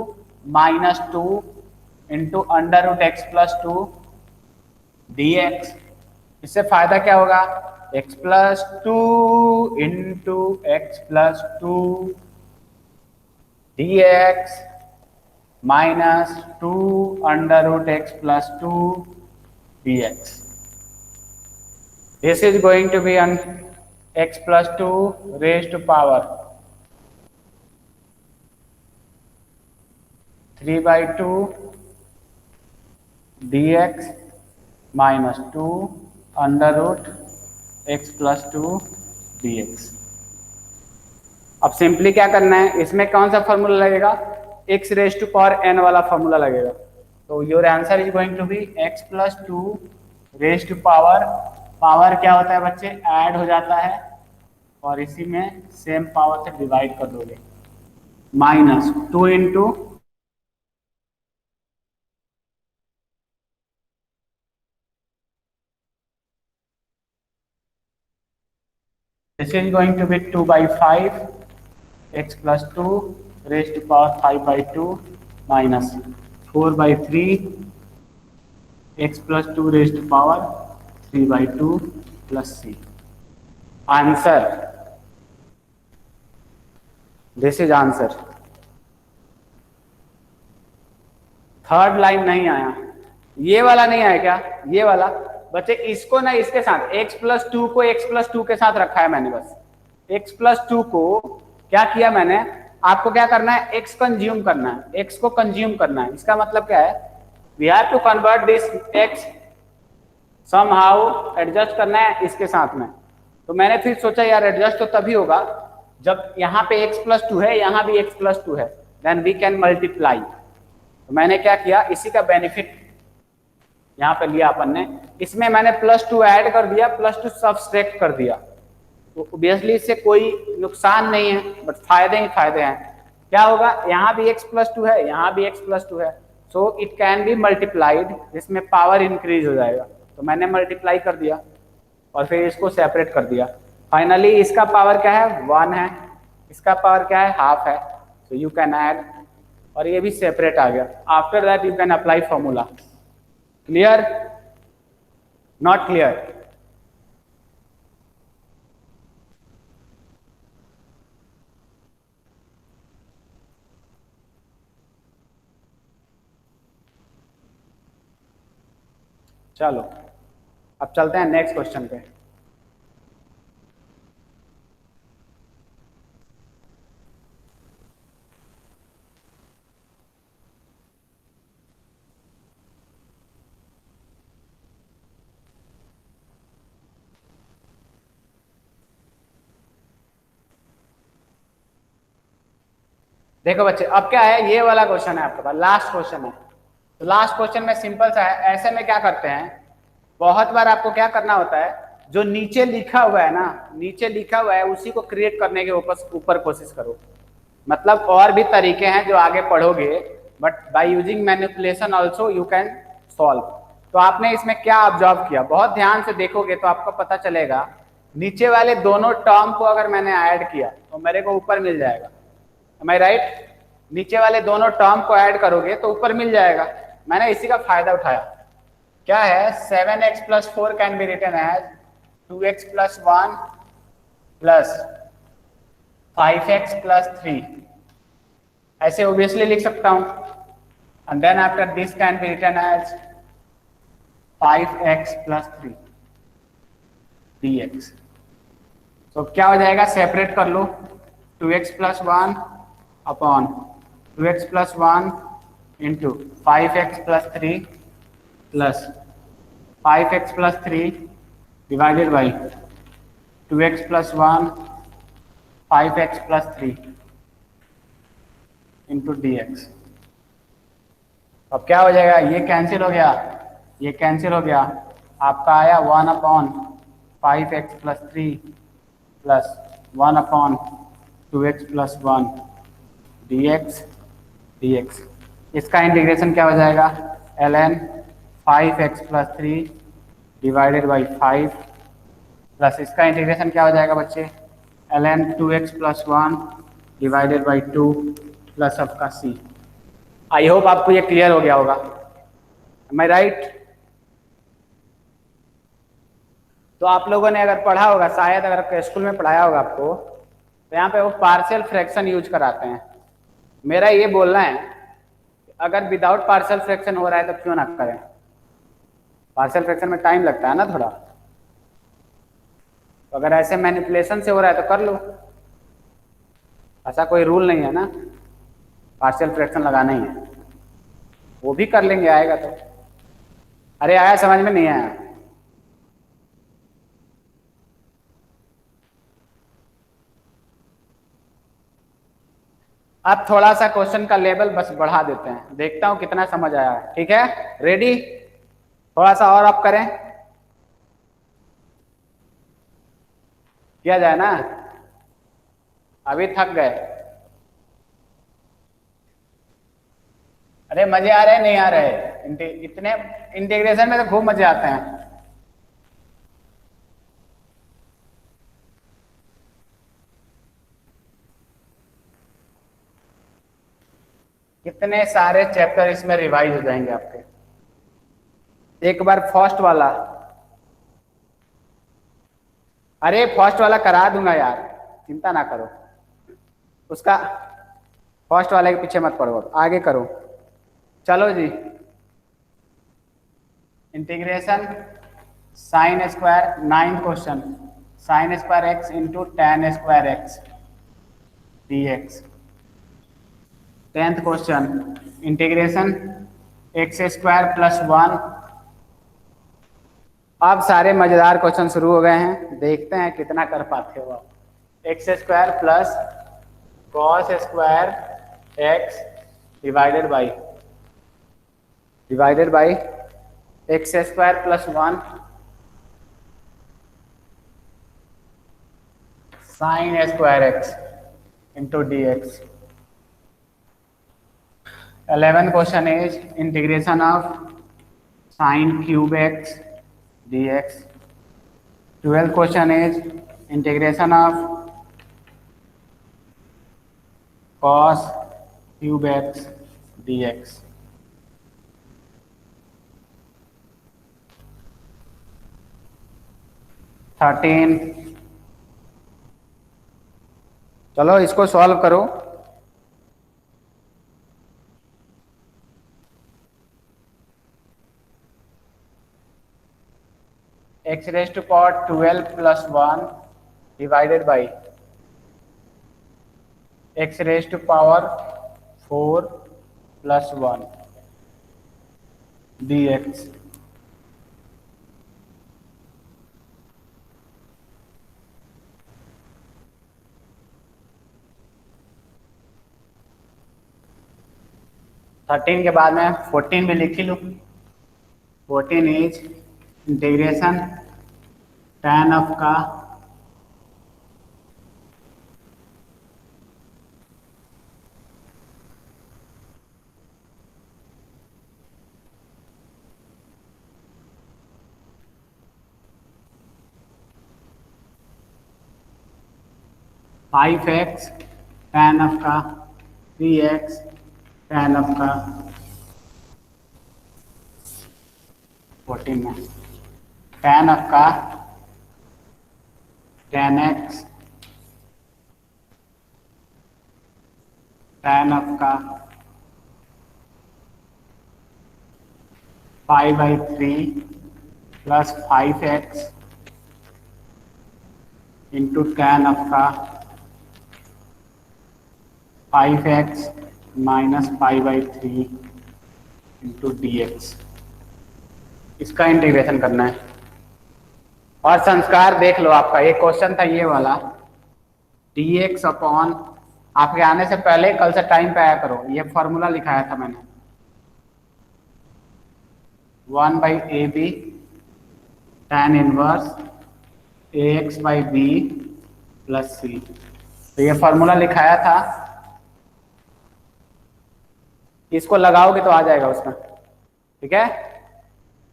minus 2 into under root x plus 2 dx। इससे फायदा क्या होगा, x प्लस 2 इंटू x plus 2 dx minus 2 under root x plus 2 dx। This is going to be on x plus 2 raised to power 3/2 dx minus 2 under root x plus 2 dx। अब सिंपली क्या करना है, इसमें कौन सा फॉर्मूला लगेगा, x raise to power n वाला फॉर्मूला लगेगा। तो your answer is going to be x plus 2 raise to power, power क्या होता है बच्चे ऐड हो जाता है और इसी में सेम पावर से डिवाइड कर दोगे, minus 2 into this is going to be 2/5 x plus two raise to power 5/2 minus 4/3 x plus two raise to power 3/2 plus c. Answer, this is answer. Third line नहीं आया, ये वाला नहीं आया क्या? ये वाला बच्चे, इसको ना इसके साथ x प्लस टू को x प्लस टू के साथ रखा है मैंने। बस x प्लस टू को क्या किया मैंने, आपको क्या करना है, x कंज्यूम करना है, x को कंज्यूम करना है। इसका मतलब क्या है, we have to convert this x, somehow adjust करना है इसके साथ में। तो मैंने फिर सोचा यार एडजस्ट तो तभी होगा जब यहाँ पे x प्लस टू है, यहाँ भी x प्लस टू है, देन वी कैन मल्टीप्लाई। तो मैंने क्या किया, इसी का बेनिफिट यहाँ पे लिया अपन ने, इसमें मैंने प्लस टू ऐड कर दिया, प्लस टू सब्सट्रैक्ट कर दिया। तो ऑब्वियसली इससे कोई नुकसान नहीं है, बट फायदे ही फायदे हैं। क्या होगा, यहाँ भी x प्लस टू है, यहाँ भी x प्लस टू है, so it can be multiplied, जिसमें पावर इंक्रीज हो जाएगा। तो मैंने मल्टीप्लाई कर दिया और फिर इसको सेपरेट कर दिया। फाइनली इसका पावर क्या है, 1 है, इसका पावर क्या है, हाफ है। सो यू कैन ऐड, और ये भी सेपरेट आ गया। After that you can apply formula. Clear, not clear? चलो अब चलते हैं नेक्स्ट क्वेश्चन पे। देखो बच्चे, अब क्या है, ये वाला क्वेश्चन है आपके पास, लास्ट क्वेश्चन है। तो लास्ट क्वेश्चन में सिंपल सा है। ऐसे में क्या करते हैं, बहुत बार आपको क्या करना होता है, जो नीचे लिखा हुआ है ना, नीचे लिखा हुआ है उसी को क्रिएट करने के ऊपर कोशिश करो। मतलब और भी तरीके हैं जो आगे पढ़ोगे, but by using manipulation also you can solve. तो आपने इसमें क्या ऑब्जर्व किया, बहुत ध्यान से देखोगे तो आपको पता चलेगा, नीचे वाले दोनों टर्म को अगर मैंने ऐड किया तो मेरे को ऊपर मिल जाएगा। Am I right? नीचे वाले दोनों टर्म को ऐड करोगे तो ऊपर मिल जाएगा। मैंने इसी का फायदा उठाया। क्या है, 7x plus 4 can be written as 2x plus 1 plus 5x plus 3, ऐसे ऑब्वियसली लिख सकता हूं। And then after this can be written as 5x plus 3 dx। तो क्या हो जाएगा, सेपरेट कर लो, 2x plus 1 upon 2x plus 1 into 5x plus 3 plus 5x plus 3 divided by 2x plus 1 5x plus 3 into dx। अब क्या हो जाएगा, ये कैंसिल हो गया, ये कैंसिल हो गया, आपका आया 1 upon 5x plus 3 plus 1 upon 2x plus 1 dx। इसका इंटीग्रेशन क्या हो जाएगा, ln 5x plus 3 divided by 5 plus इसका इंटीग्रेशन क्या हो जाएगा बच्चे, ln 2x plus 1 divided by 2 plus आपका c। आई होप आपको ये क्लियर हो गया होगा। एम आई राइट? तो आप लोगों ने अगर पढ़ा होगा, शायद अगर स्कूल में पढ़ाया होगा आपको, तो यहाँ पे वो पार्शियल फ्रैक्शन यूज कराते हैं। मेरा ये बोलना है, अगर विदाउट पार्शियल फ्रैक्शन हो रहा है तो क्यों ना करें। पार्शियल फ्रैक्शन में टाइम लगता है ना थोड़ा, तो अगर ऐसे मैनिपुलेशन से हो रहा है तो कर लो, ऐसा कोई रूल नहीं है ना, पार्शियल फ्रैक्शन लगाना ही है, वो भी कर लेंगे, आएगा तो। अरे आया समझ में, नहीं आया? अब थोड़ा सा क्वेश्चन का लेवल बस बढ़ा देते हैं, देखता हूं कितना समझ आया है। ठीक है, रेडी? थोड़ा सा और अप करें, किया जाए ना, अभी थक गए। अरे मजे आ रहे नहीं आ रहे, इतने इंटीग्रेशन में तो खूब मजे आते हैं। कितने सारे चैप्टर इसमें रिवाइज हो जाएंगे आपके। एक बार फर्स्ट वाला, अरे फर्स्ट वाला करा दूंगा यार, चिंता ना करो उसका। फर्स्ट वाले के पीछे मत पड़ो, आगे करो। चलो जी, integration sine square, 9th question, sine square x into tan square x d x. 10th question, integration x square plus 1। अब सारे मजेदार क्वेश्चन शुरू हो गए हैं, देखते हैं कितना कर पाते हो आप। X square plus cos square x divided by x square plus 1 sign square x into d x. 11th question is integration of sine cube x dx। 12th question is integration of cos cube x dx। Thirteen, चलो इसको सॉल्व करो। X raise to power 12 plus 1 divided by x raise to power 4 plus 1 d x. Thirteen के बाद में 14 भी लिख ही लूँ। 14 इज इंटीग्रेशन tan ऑफ का फाइव एक्स tan ऑफ का 3x tan ऑफ का 14 में tan ऑफ का tan x tan ऑफ का 5/3 plus 5x into tan of का 5x minus 5/3 into d x. इसका इंटीग्रेशन करना है। और संस्कार देख लो, आपका एक क्वेश्चन था ये वाला, dx अपॉन, आपके आने से पहले कल से टाइम पे आया करो, ये फॉर्मूला लिखाया था मैंने, 1/ab tan inverse ax/b plus c। तो ये फॉर्मूला लिखाया था, इसको लगाओगे तो आ जाएगा उसमें, ठीक है।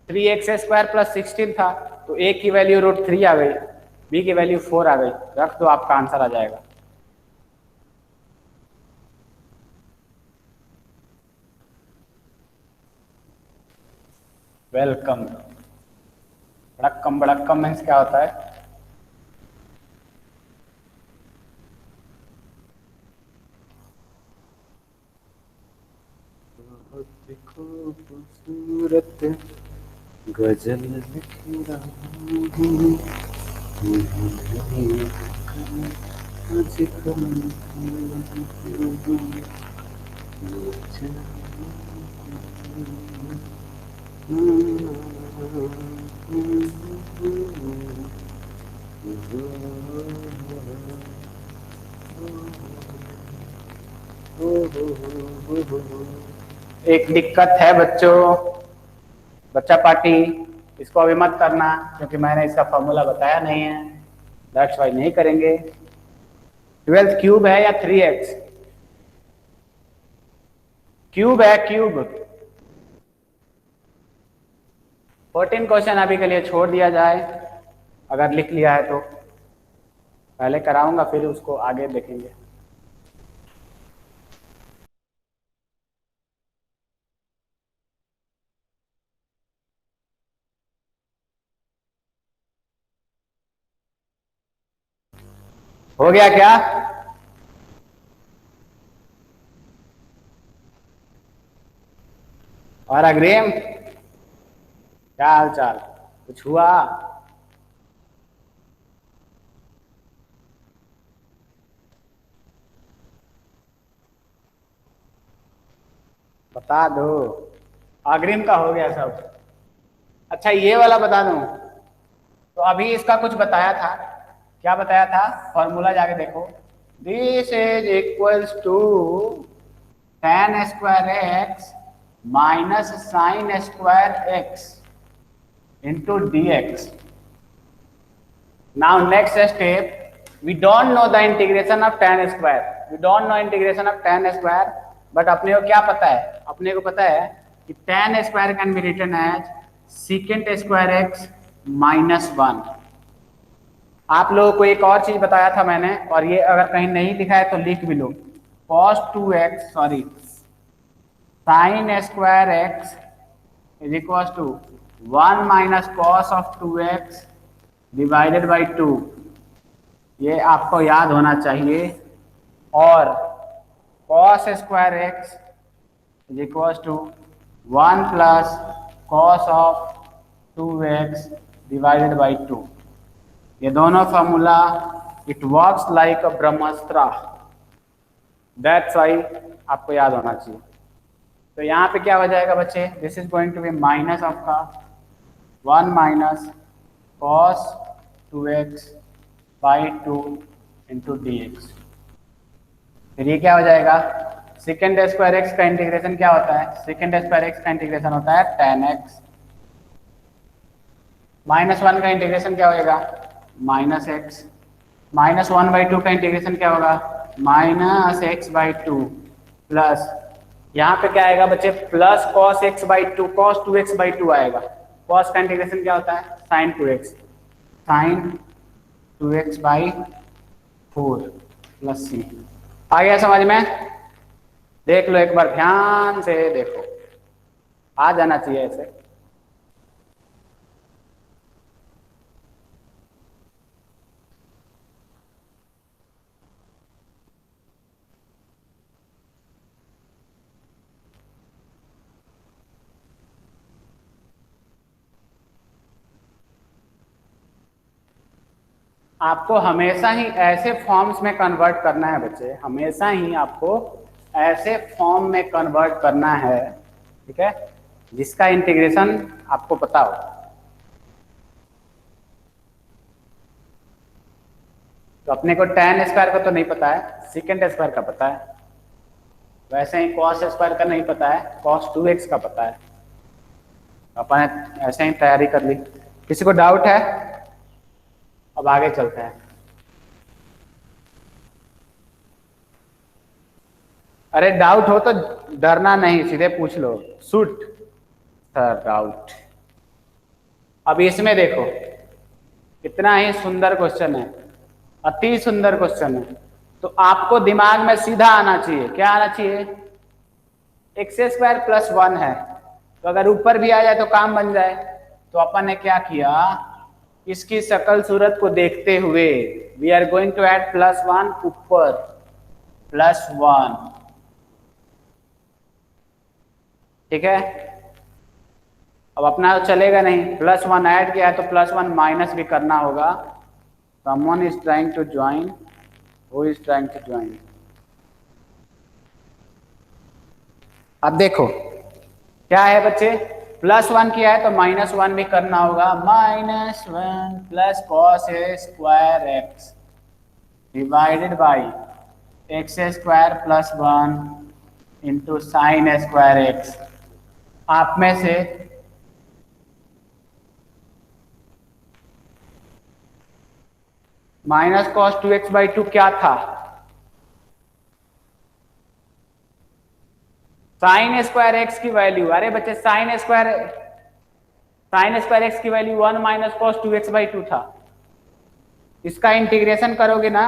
3x² प्लस 16 था, तो a की वैल्यू √3 आ गई, b की वैल्यू 4 आ गई, रख दो आपका आंसर आ जाएगा। वेलकम। बड़क्कम मीन्स क्या होता है? खूबसूरत गजल लिख रहा हूँ, एक दिक्कत है बच्चों, बच्चा पार्टी, इसको अभी मत करना क्योंकि मैंने इसका फॉर्मूला बताया नहीं है, दैट्स वाई नहीं करेंगे। 12th क्यूब है या 3x? क्यूब है, क्यूब। 14 क्वेश्चन अभी के लिए छोड़ दिया जाए, अगर लिख लिया है तो पहले कराऊंगा फिर उसको आगे देखेंगे। हो गया क्या? और अग्रिम, क्या हाल चाल? कुछ हुआ? बता दो। अग्रिम का हो गया सब। अच्छा ये वाला बता दूं? तो अभी इसका कुछ बताया था। क्या बताया था? फॉर्मूला जाके देखो। This is equals to tan square x minus sine square x into d x. Now next step, we don't know the integration of tan square, we don't know integration of tan square, but अपने को क्या पता है? अपने को पता है कि tan square can be written as secant square x minus one. आप लोगों को एक और चीज बताया था मैंने, और ये अगर कहीं नहीं लिखा है तो लिख भी लो। cos 2x sorry sine square x is equal to 1 minus cos of 2x divided by 2। ये आपको याद होना चाहिए। और cos square x is equal to 1 plus cos of 2x divided by 2। ये दोनों formula it works like a Brahmastra, that's why आपको याद होना चाहिए। तो यहाँ पे क्या हो जाएगा बच्चे? This is going to be minus of का 1 minus cos 2x by 2 into d x. फिर ये क्या हो जाएगा? सेकेंड स्क्वायर एक्स का इंटीग्रेशन क्या होता है? सेकेंड स्क्वायर एक्स का इंटीग्रेशन होता है tan x। माइनस वन का इंटीग्रेशन क्या होगा? Minus x. Minus one by two का इंटीग्रेशन क्या होगा? Minus x by two plus, यहाँ पे क्या आएगा बच्चे? Plus cos x by two, cos 2x by two आएगा। कॉस का इंटीग्रेशन क्या होता है? Sine 2x, sine 2x by 4 plus c. आ गया समझ में? देख लो एक बार ध्यान से देखो, आ जाना चाहिए ऐसे। आपको हमेशा ही ऐसे फॉर्म्स में कन्वर्ट करना है बच्चे, हमेशा ही आपको ऐसे फॉर्म में कन्वर्ट करना है, ठीक है, जिसका इंटीग्रेशन आपको पता हो। तो अपने को tan स्क्वायर का तो नहीं पता है, सेकेंड स्क्वायर का पता है। वैसे ही cos स्क्वायर का नहीं पता है, cos 2x का पता है। अपन ऐसे ही तैयारी कर ली। किसी को डाउट है? अब आगे चलते हैं। अरे डाउट हो तो डरना नहीं, सीधे पूछ लो। Shoot sir doubt. अब इसमें देखो कितना ही सुंदर क्वेश्चन है, अति सुंदर क्वेश्चन है। तो आपको दिमाग में सीधा आना चाहिए, क्या आना चाहिए? एक्स स्क्वायर प्लस 1 है, तो अगर ऊपर भी आ जाए तो काम बन जाए। तो अपन ने क्या किया? इसकी शकल सूरत को देखते हुए we are going to add plus 1 ऊपर, प्लस 1, ठीक है। अब अपना तो चलेगा नहीं, प्लस 1 ऐड किया है तो प्लस 1 माइनस भी करना होगा। someone is trying to join, who is trying to join? अब देखो क्या है बच्चे, प्लस 1 किया है तो माइनस 1 भी करना होगा। Minus 1 plus cos square x divided by x square plus 1 into sine square x. आप में से माइनस कॉस 2x बाई 2 क्या था? साइन स्क्वायर एक्स की वैल्यू, अरे बच्चे साइन स्क्वायर एक्स की value 1 minus cos 2x by 2 था। इसका इंटीग्रेशन करोगे ना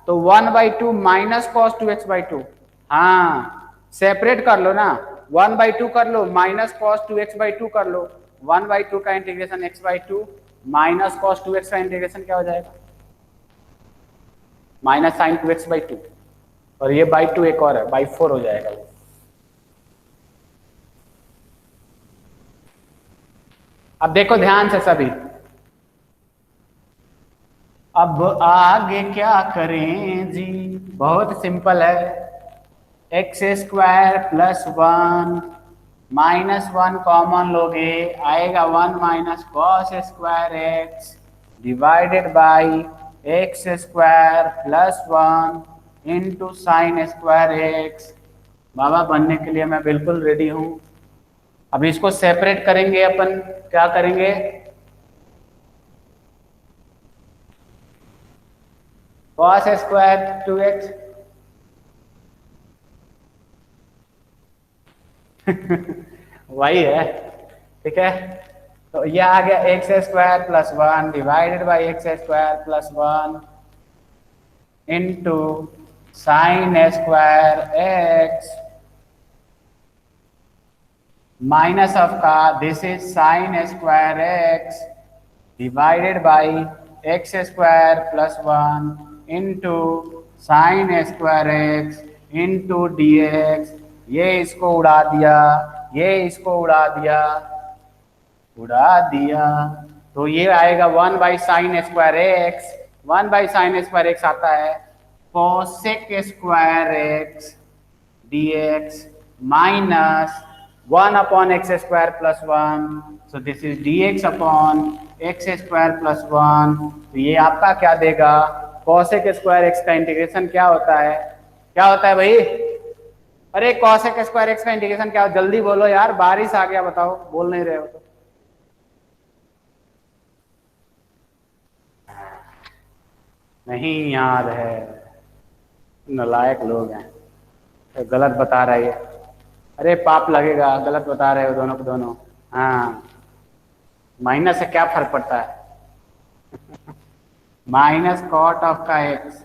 तो 1 by 2 minus cos 2x by 2, हाँ सेपरेट कर लो ना, 1 बाई 2 कर लो माइनस कॉस 2x बाई 2 कर लो। 1 बाई 2 का integration x by 2 minus cos 2x का इंटीग्रेशन क्या हो जाएगा? माइनस साइन 2x बाई 2, और ये बाई 2 एक और है, बाई 4 हो जाएगा वो। अब देखो ध्यान से सभी, अब आगे क्या करें जी, बहुत सिंपल है। X square plus 1 minus 1 common लोगे, आएगा 1 minus cos square x divided by x square plus 1 into sine square x. बाबा बनने के लिए मैं बिल्कुल रेडी हूं। अब इसको सेपरेट करेंगे अपन, क्या करेंगे, कॉस स्क्वायर 2x वही है, ठीक है। तो ये आ गया x square plus 1 divided by x square plus 1 into sine square x minus of का this is sine square x divided by x square plus 1 into sine square x into d x. ये इसको उड़ा दिया, ये इसको उड़ा दिया, उड़ा दिया, तो ये आएगा 1 by sine square x, 1 by sine square x आता है cosec square x d x minus 1 upon x square plus 1, so this is D x upon x square plus 1। तो ये आपका क्या देगा, कोसेक स्क्वायर एक्स का इंटीग्रेशन क्या होता है, क्या होता है भाई, अरे कोसेक स्क्वायर एक्स का इंटीग्रेशन क्या हो, जल्दी बोलो यार, बारिश आ गया, बताओ, बोल नहीं रहे हो तो। नहीं याद है, नालायक लोग हैं, तो गलत बता रहा है। अरे पाप लगेगा, गलत बता रहे हो दोनों को दोनों। हाँ, माइनस से क्या फर्क पड़ता है, माइनस कॉट ऑफ का x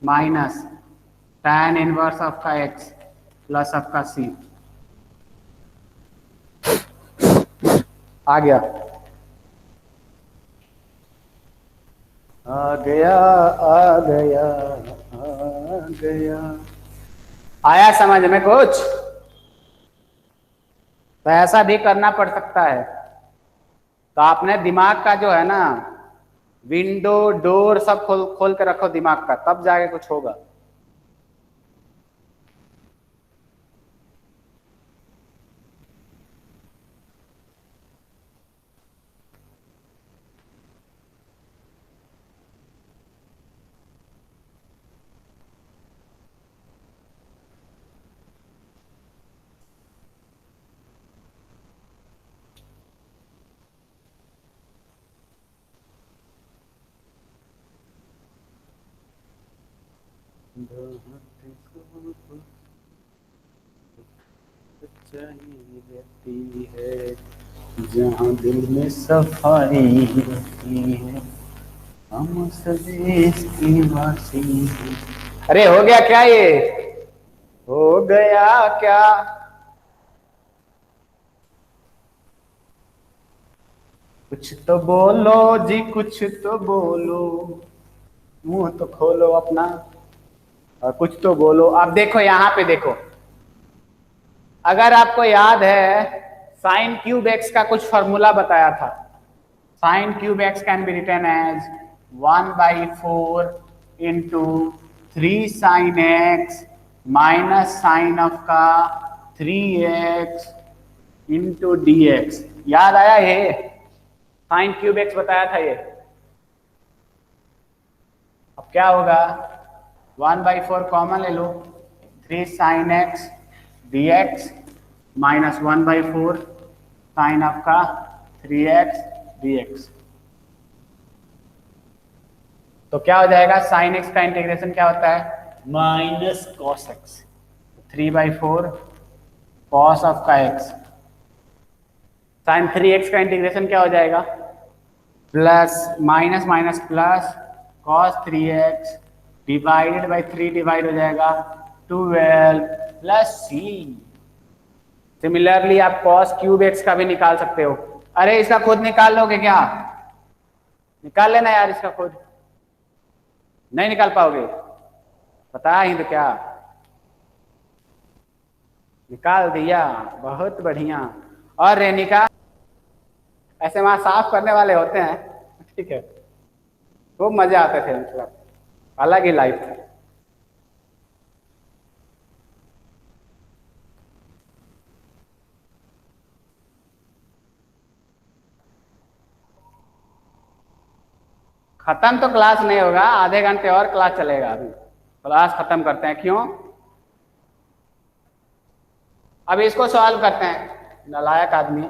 minus tan inverse of का एक्स प्लस ऑफ का सी। आ गया, आ गया, आ गया, आ गया, आया समझ में कुछ, तो ऐसा भी करना पड़ सकता है। तो आपने दिमाग का जो है ना, विंडो डोर सब खोल खोल के रखो दिमाग का, तब जाके कुछ होगा। रहती है जहाँ दिल में सफाई रहती है, हम स्वदेश की वासी। अरे हो गया क्या, ये हो गया क्या, कुछ तो बोलो जी, कुछ तो बोलो, मुंह तो खोलो अपना और कुछ तो बोलो। अब देखो यहाँ पे देखो, अगर आपको याद है साइन क्यूब एक्स का कुछ फॉर्मूला बताया था, sine cube x can be written as 1/4 into 3 sine x minus sine of का 3x इंटू डी एक्स। याद आया, ये साइन क्यूब एक्स बताया था ये। अब क्या होगा, 1/4 कॉमन ले लो, 3 sine x d x minus 1/4 sine आपका 3x dx। तो क्या हो जाएगा, साइन एक्स का इंटीग्रेशन क्या होता है, minus cos x, 3/4 cos of का एक्स, साइन 3x का इंटीग्रेशन क्या हो जाएगा, plus minus minus plus cos 3x divided by 3 divide हो जाएगा 12 प्लस सी। सिमिलरली आप कॉस क्यूब एक्स का भी निकाल सकते हो। अरे इसका खुद निकाल लोगे क्या, निकाल लेना यार इसका खुद। नहीं निकाल पाओगे? पता ही तो क्या, निकाल दिया, बहुत बढ़िया। और रेनिका, ऐसे वहां साफ करने वाले होते हैं, ठीक है, खूब मजे आते थे, मतलब अलग ही लाइफ था। खत्म तो क्लास नहीं होगा, आधे घंटे और क्लास चलेगा। अभी क्लास खत्म करते हैं, क्यों? अभी इसको सॉल्व करते हैं, नालायक आदमी,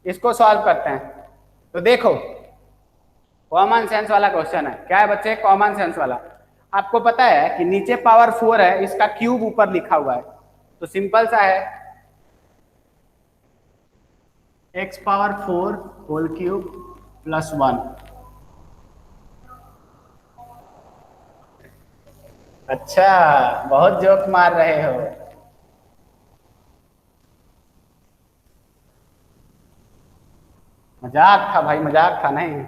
इसको सॉल्व करते हैं। तो देखो, कॉमन सेंस वाला क्वेश्चन है। क्या है बच्चे? कॉमन सेंस वाला। आपको पता है कि नीचे पावर 4 है, इसका क्यूब ऊपर लिखा हुआ है, तो सिंपल सा है, x power 4 whole cube plus 1। अच्छा, बहुत जोक मार रहे हो। मजाक था भाई, मजाक था, नहीं।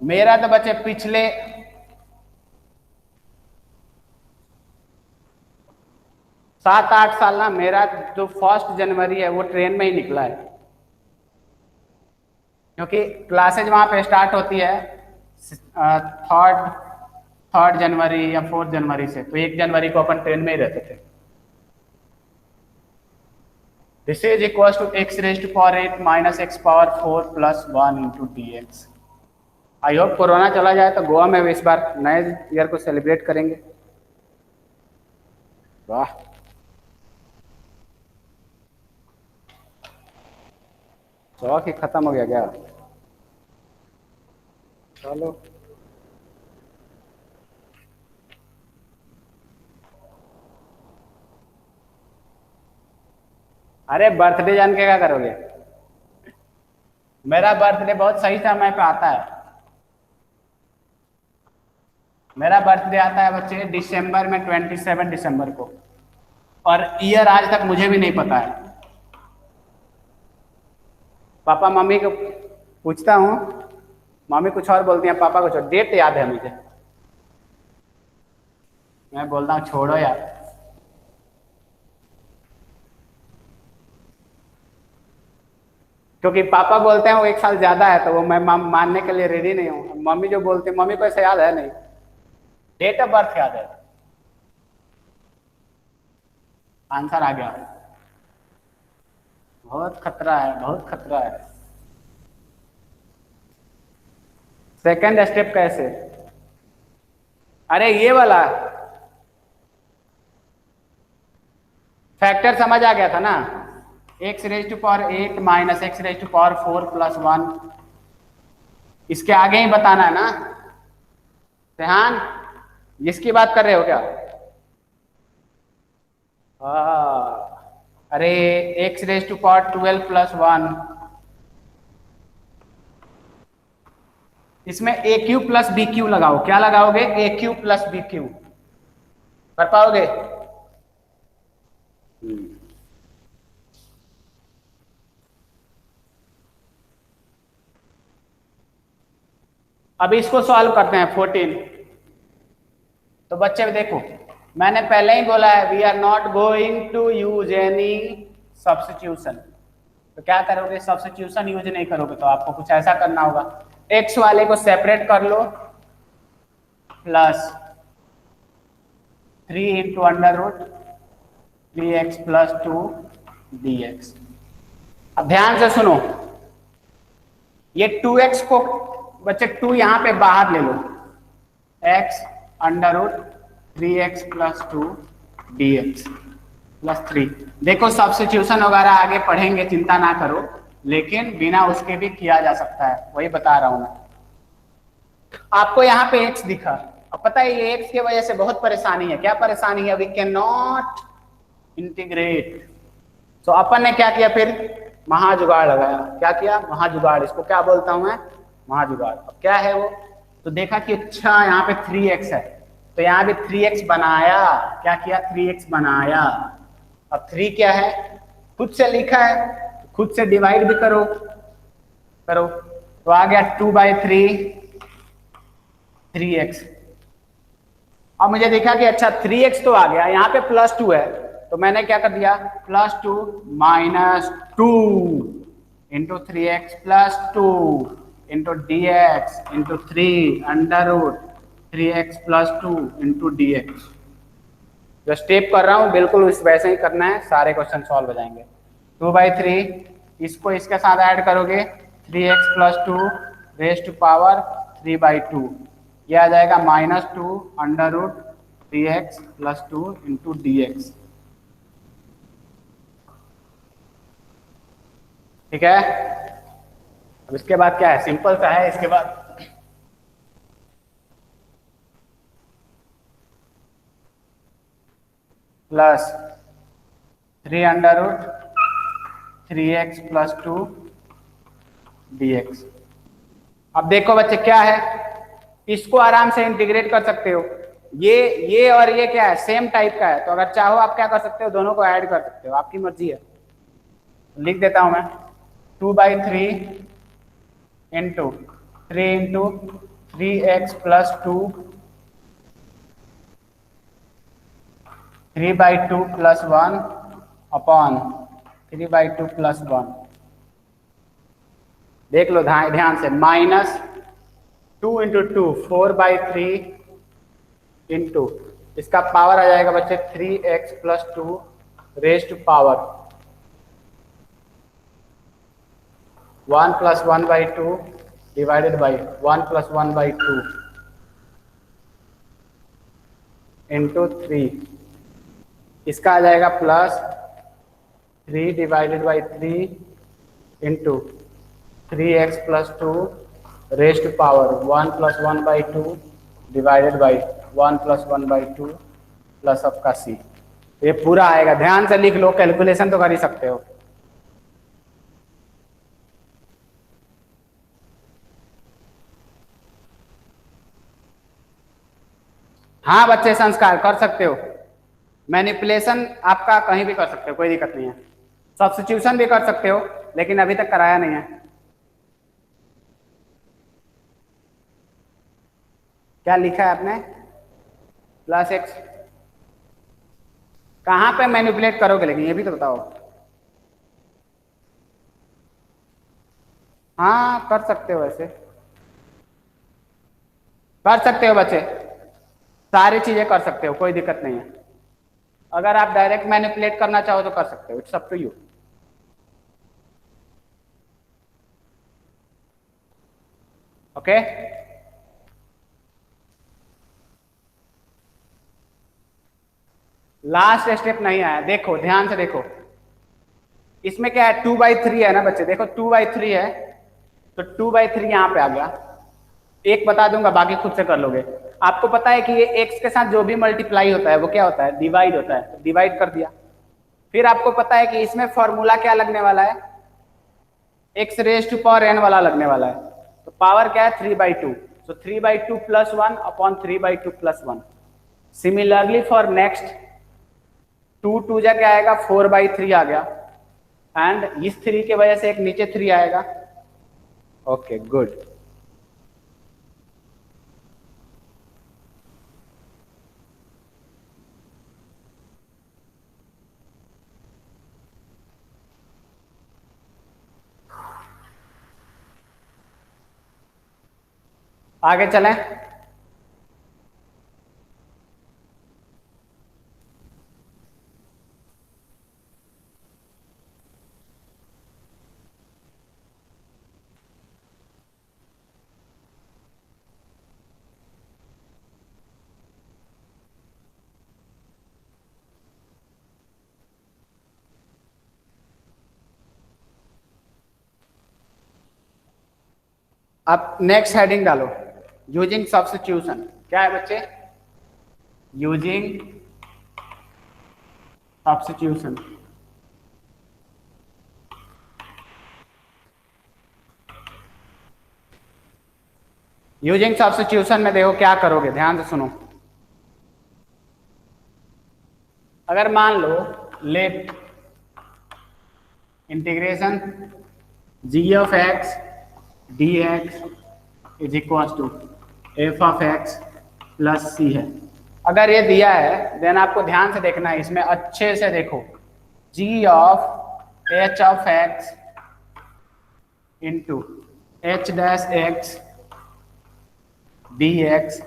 मेरा तो बच्चे पिछले 7-8 साल ना, मेरा जो 1 जनवरी है वो ट्रेन में ही निकला है, क्योंकि क्लासेज वहां पे स्टार्ट होती है थर्ड थर्ड जनवरी या 4 जनवरी से, तो 1 जनवरी को अपन ट्रेन में ही रहते थे। This is equal to x raised power 8 minus x power 4 plus 1 into d x. I hope corona चला जाए तो गोवा में इस बार नए ईयर को सेलिब्रेट करेंगे। वाह, शौक ही खत्म हो गया क्या? चलो, अरे बर्थडे जान के क्या करोगे? मेरा बर्थडे बहुत सही समय पे आता है। मेरा बर्थडे आता है बच्चे दिसंबर में, 27 दिसंबर को, और ईयर आज तक मुझे भी नहीं पता है। पापा मम्मी को पूछता हूँ, मम्मी कुछ और बोलती हैं, पापा कुछ और। डेट याद है मुझे, मैं बोलता हूँ छोड़ो यार। क्योंकि पापा बोलते हैं वो 1 साल ज्यादा है, तो वो मैं मानने के लिए रेडी नहीं हूँ। मम्मी जो बोलती है, मम्मी को ऐसा याद है नहीं, डेट ऑफ बर्थ याद है। आंसर आ गया। बहुत खतरा है, बहुत खतरा है। सेकंड स्टेप कैसे? अरे ये वाला फैक्टर समझ आ गया था ना, x raise to power 8 minus x raise to power 4 plus 1। इसके आगे ही बताना है ना रेहान, जिसकी बात कर रहे हो क्या? अरे x raise to power 12 plus 1, इसमें a Q plus b q लगाओ। क्या लगाओगे? A Q plus b q. कर पाओगे? अब इसको सॉल्व करते हैं 14। तो बच्चे देखो, मैंने पहले ही बोला है we are not going to use any substitution. तो क्या करोगे? सब्स्टिट्यूशन यूज नहीं करोगे, तो आपको कुछ ऐसा करना होगा, एक्स वाले को सेपरेट कर लो, plus 3 into under root 3x plus 2 dx। अब ध्यान से सुनो, ये 2x को बच्चे 2 यहां पे बाहर ले लो, x under root 3x plus 2 dx plus 3। देखो सब्स्टिट्यूशन वगैरह आगे पढ़ेंगे, चिंता ना करो, लेकिन बिना उसके भी किया जा सकता है, वही बता रहा हूं मैं आपको। यहाँ पे x दिखा, अब पता है ये x की वजह से बहुत परेशानी है। क्या परेशानी है? We can not integrate. तो अपन ने क्या किया फिर? महाजुगाड़ लगाया। क्या किया? महाजुगाड़। इसको क्या बोलता हूं मैं? महाजुगाड़। अब क्या है वो? तो देखा कि अच्छा यहाँ पे 3x है, तो यहाँ भी 3x बनाया। क्या किया? 3x बनाया। अब 3 क्या है? खुद से लिखा है, खुद से डिवाइड भी करो करो। तो आ गया 2/3 3x। अब मुझे देखा कि अच्छा 3x तो आ गया, यहाँ पे +2 है, तो मैंने क्या कर दिया, +2 -2 into 3x +2 into dx into 3 √3x +2 into dx। जो स्टेप कर रहा हूँ बिल्कुल उस वैसे ही करना है, सारे क्वेश्चन सॉल्व हो जाएंगे। 2/3 इसको इसके साथ ऐड करोगे 3x +2 रेज टू पावर 3/2, यह आ जाएगा -2 √3x +2 इंटू dx। ठीक है, अब इसके बाद क्या है, सिंपल सा है। इसके बाद +3 √3x +2 dx। अब देखो बच्चे क्या है, इसको आराम से इंटीग्रेट कर सकते हो। ये और ये क्या है, सेम टाइप का है, तो अगर चाहो आप क्या कर सकते हो, दोनों को ऐड कर सकते हो, आपकी मर्जी है। लिख देता हूं मैं 2/3 इंटू 3x +2 3/2 +1 अपॉन 3/2 +1। देख लो ध्यान से, -2 इंटू 2 4/3 इंटू इसका पावर आ जाएगा बच्चे 3x +2 raise to power 1 + 1/2 divided by 1 + 1/2 into 3। इसका आ जाएगा +3 divided by 3 into 3x +2 raise to power 1 + 1/2 divided by 1 + 1/2 plus आपका c। ये पूरा आएगा, ध्यान से लिख लो, कैलकुलेशन तो कर ही सकते हो। हाँ बच्चे, संस्कार कर सकते हो, मैनिपुलेशन आपका कहीं भी कर सकते हो, कोई दिक्कत नहीं है। सब्स्टिट्यूशन भी कर सकते हो, लेकिन अभी तक कराया नहीं है। क्या लिखा है आपने, +x कहाँ पे मैनिपुलेट करोगे, लेकिन ये भी तो बताओ। हाँ कर सकते हो, वैसे कर सकते हो बच्चे, सारी चीजें कर सकते हो, कोई दिक्कत नहीं है। अगर आप डायरेक्ट मैनिपुलेट करना चाहो तो कर सकते हो, it's up to you. Okay, last step नहीं आया, देखो ध्यान से देखो, इसमें क्या है 2/3 है ना बच्चे, देखो 2/3 है, तो 2/3 यहाँ पे आ गया। एक बता दूंगा, बाकी खुद से कर लोगे। आपको पता है कि ये x के साथ जो भी मल्टीप्लाई होता है वो क्या होता है, डिवाइड होता है, तो डिवाइड कर दिया। फिर आपको पता है कि इसमें फॉर्मूला क्या लगने वाला है, x raise to power n वाला लगने वाला है, तो पावर क्या है 3/2, तो 3/2 + 1 अपॉन 3/2 + 1। सिमिलरली फॉर नेक्स्ट 2 जा क्या आएगा 4/3 आ गया, एंड इस 3 के वजह से एक नीचे 3 आएगा। Okay good. आगे चलें, अब नेक्स्ट हेडिंग डालो, यूजिंग सब्स्टिट्यूशन। क्या है बच्चे, यूजिंग सब्स्टिट्यूशन। यूजिंग सब्स्टिट्यूशन में देखो क्या करोगे, ध्यान से सुनो। अगर मान लो let integration g of x d x is equal to f of x plus c है। अगर ये दिया है देन आपको ध्यान से देखना है, इसमें अच्छे से देखो, g of h of x into h dash x dx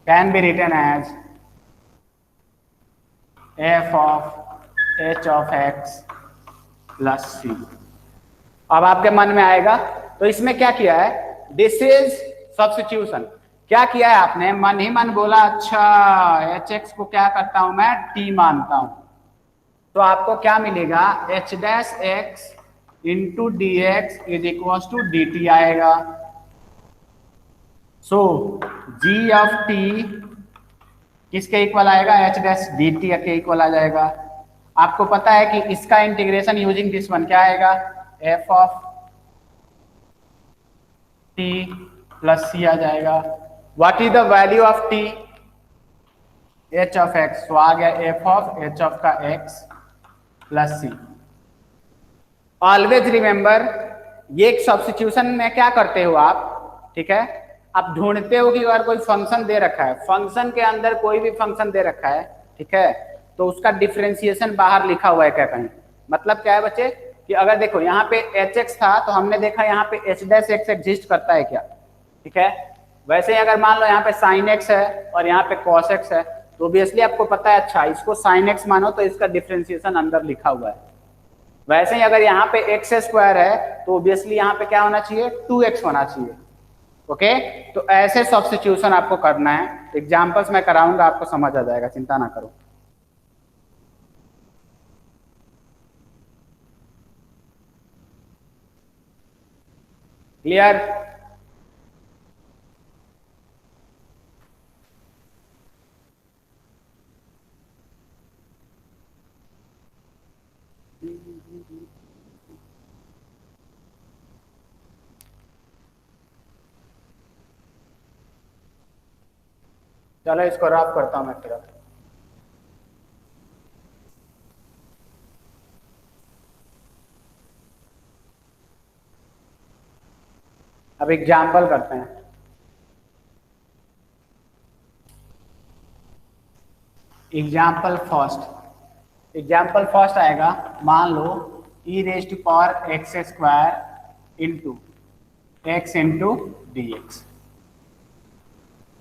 can be written as f of h of x plus c। अब आपके मन में आएगा तो इसमें क्या किया है, दिस इज सब्स्टिट्यूशन। क्या किया है आपने, मन ही मन बोला अच्छा एच एक्स को क्या करता हूं मैं, टी मानता हूं, तो आपको क्या मिलेगा, h dash x into d x is equal to d t आएगा। सो जी ऑफ टी किसके इक्वल आएगा, एच डैश डी टी के इक्वल आ जाएगा। आपको पता है कि इसका इंटीग्रेशन यूजिंग दिस वन क्या आएगा, F of T plus c आ जाएगा। What is the value of T, H of x, तो आ गया एफ ऑफ एच ऑफ का एक्स प्लस सी। ऑलवेज रिमेंबर, ये एक सब्स्टिट्यूशन में क्या करते हो आप, ठीक है, आप ढूंढते हो कि अगर कोई फंक्शन दे रखा है, फंक्शन के अंदर कोई भी फंक्शन दे रखा है, ठीक है, तो उसका डिफरेंशिएशन बाहर लिखा हुआ है क्या कहीं, मतलब क्या है बच्चे कि अगर देखो यहाँ पे एच एक्स था तो हमने देखा यहाँ पे एच डैश एक्स एग्जिस्ट करता है क्या, ठीक है। वैसे ही अगर मान लो यहाँ पे साइन एक्स है और यहाँ पे कॉस एक्स है तो ऑब्वियसली आपको पता है अच्छा इसको साइन एक्स मानो तो इसका डिफरेंशिएशन अंदर लिखा हुआ है। वैसे ही अगर यहाँ पे एक्स स्क्वायर है तो ऑब्वियसली यहाँ पे क्या होना चाहिए, 2x होना चाहिए। ओके, तो ऐसे सब्स्टिट्यूशन आपको करना है, एग्जांपल्स मैं कराऊंगा आपको समझ आ जाएगा, चिंता ना करो। क्लियर? चलो इसको रफ करता हूं मैं फिर। अब एग्जाम्पल करते हैं। एग्जाम्पल फर्स्ट आएगा, मान लो e raise to power x square into x into d x.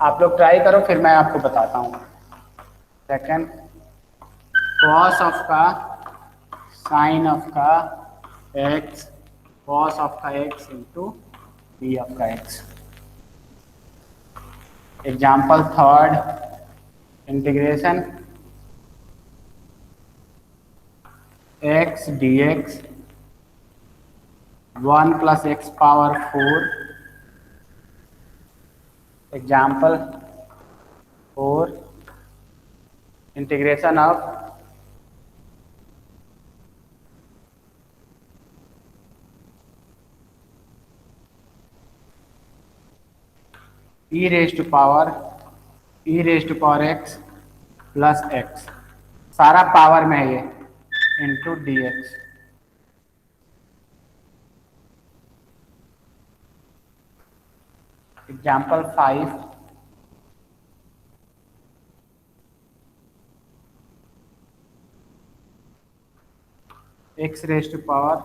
आप लोग ट्राई करो फिर मैं आपको बताता हूँ। सेकेंड, कॉस ऑफ का साइन ऑफ का एक्स, कॉस ऑफ का एक्स इंटू बी ऑफ का x. Example third, integration x d x 1 plus x power 4। Example 4, integration of e raise to power x plus x, सारा पावर में है ये, into d x. Example 5, x raise to power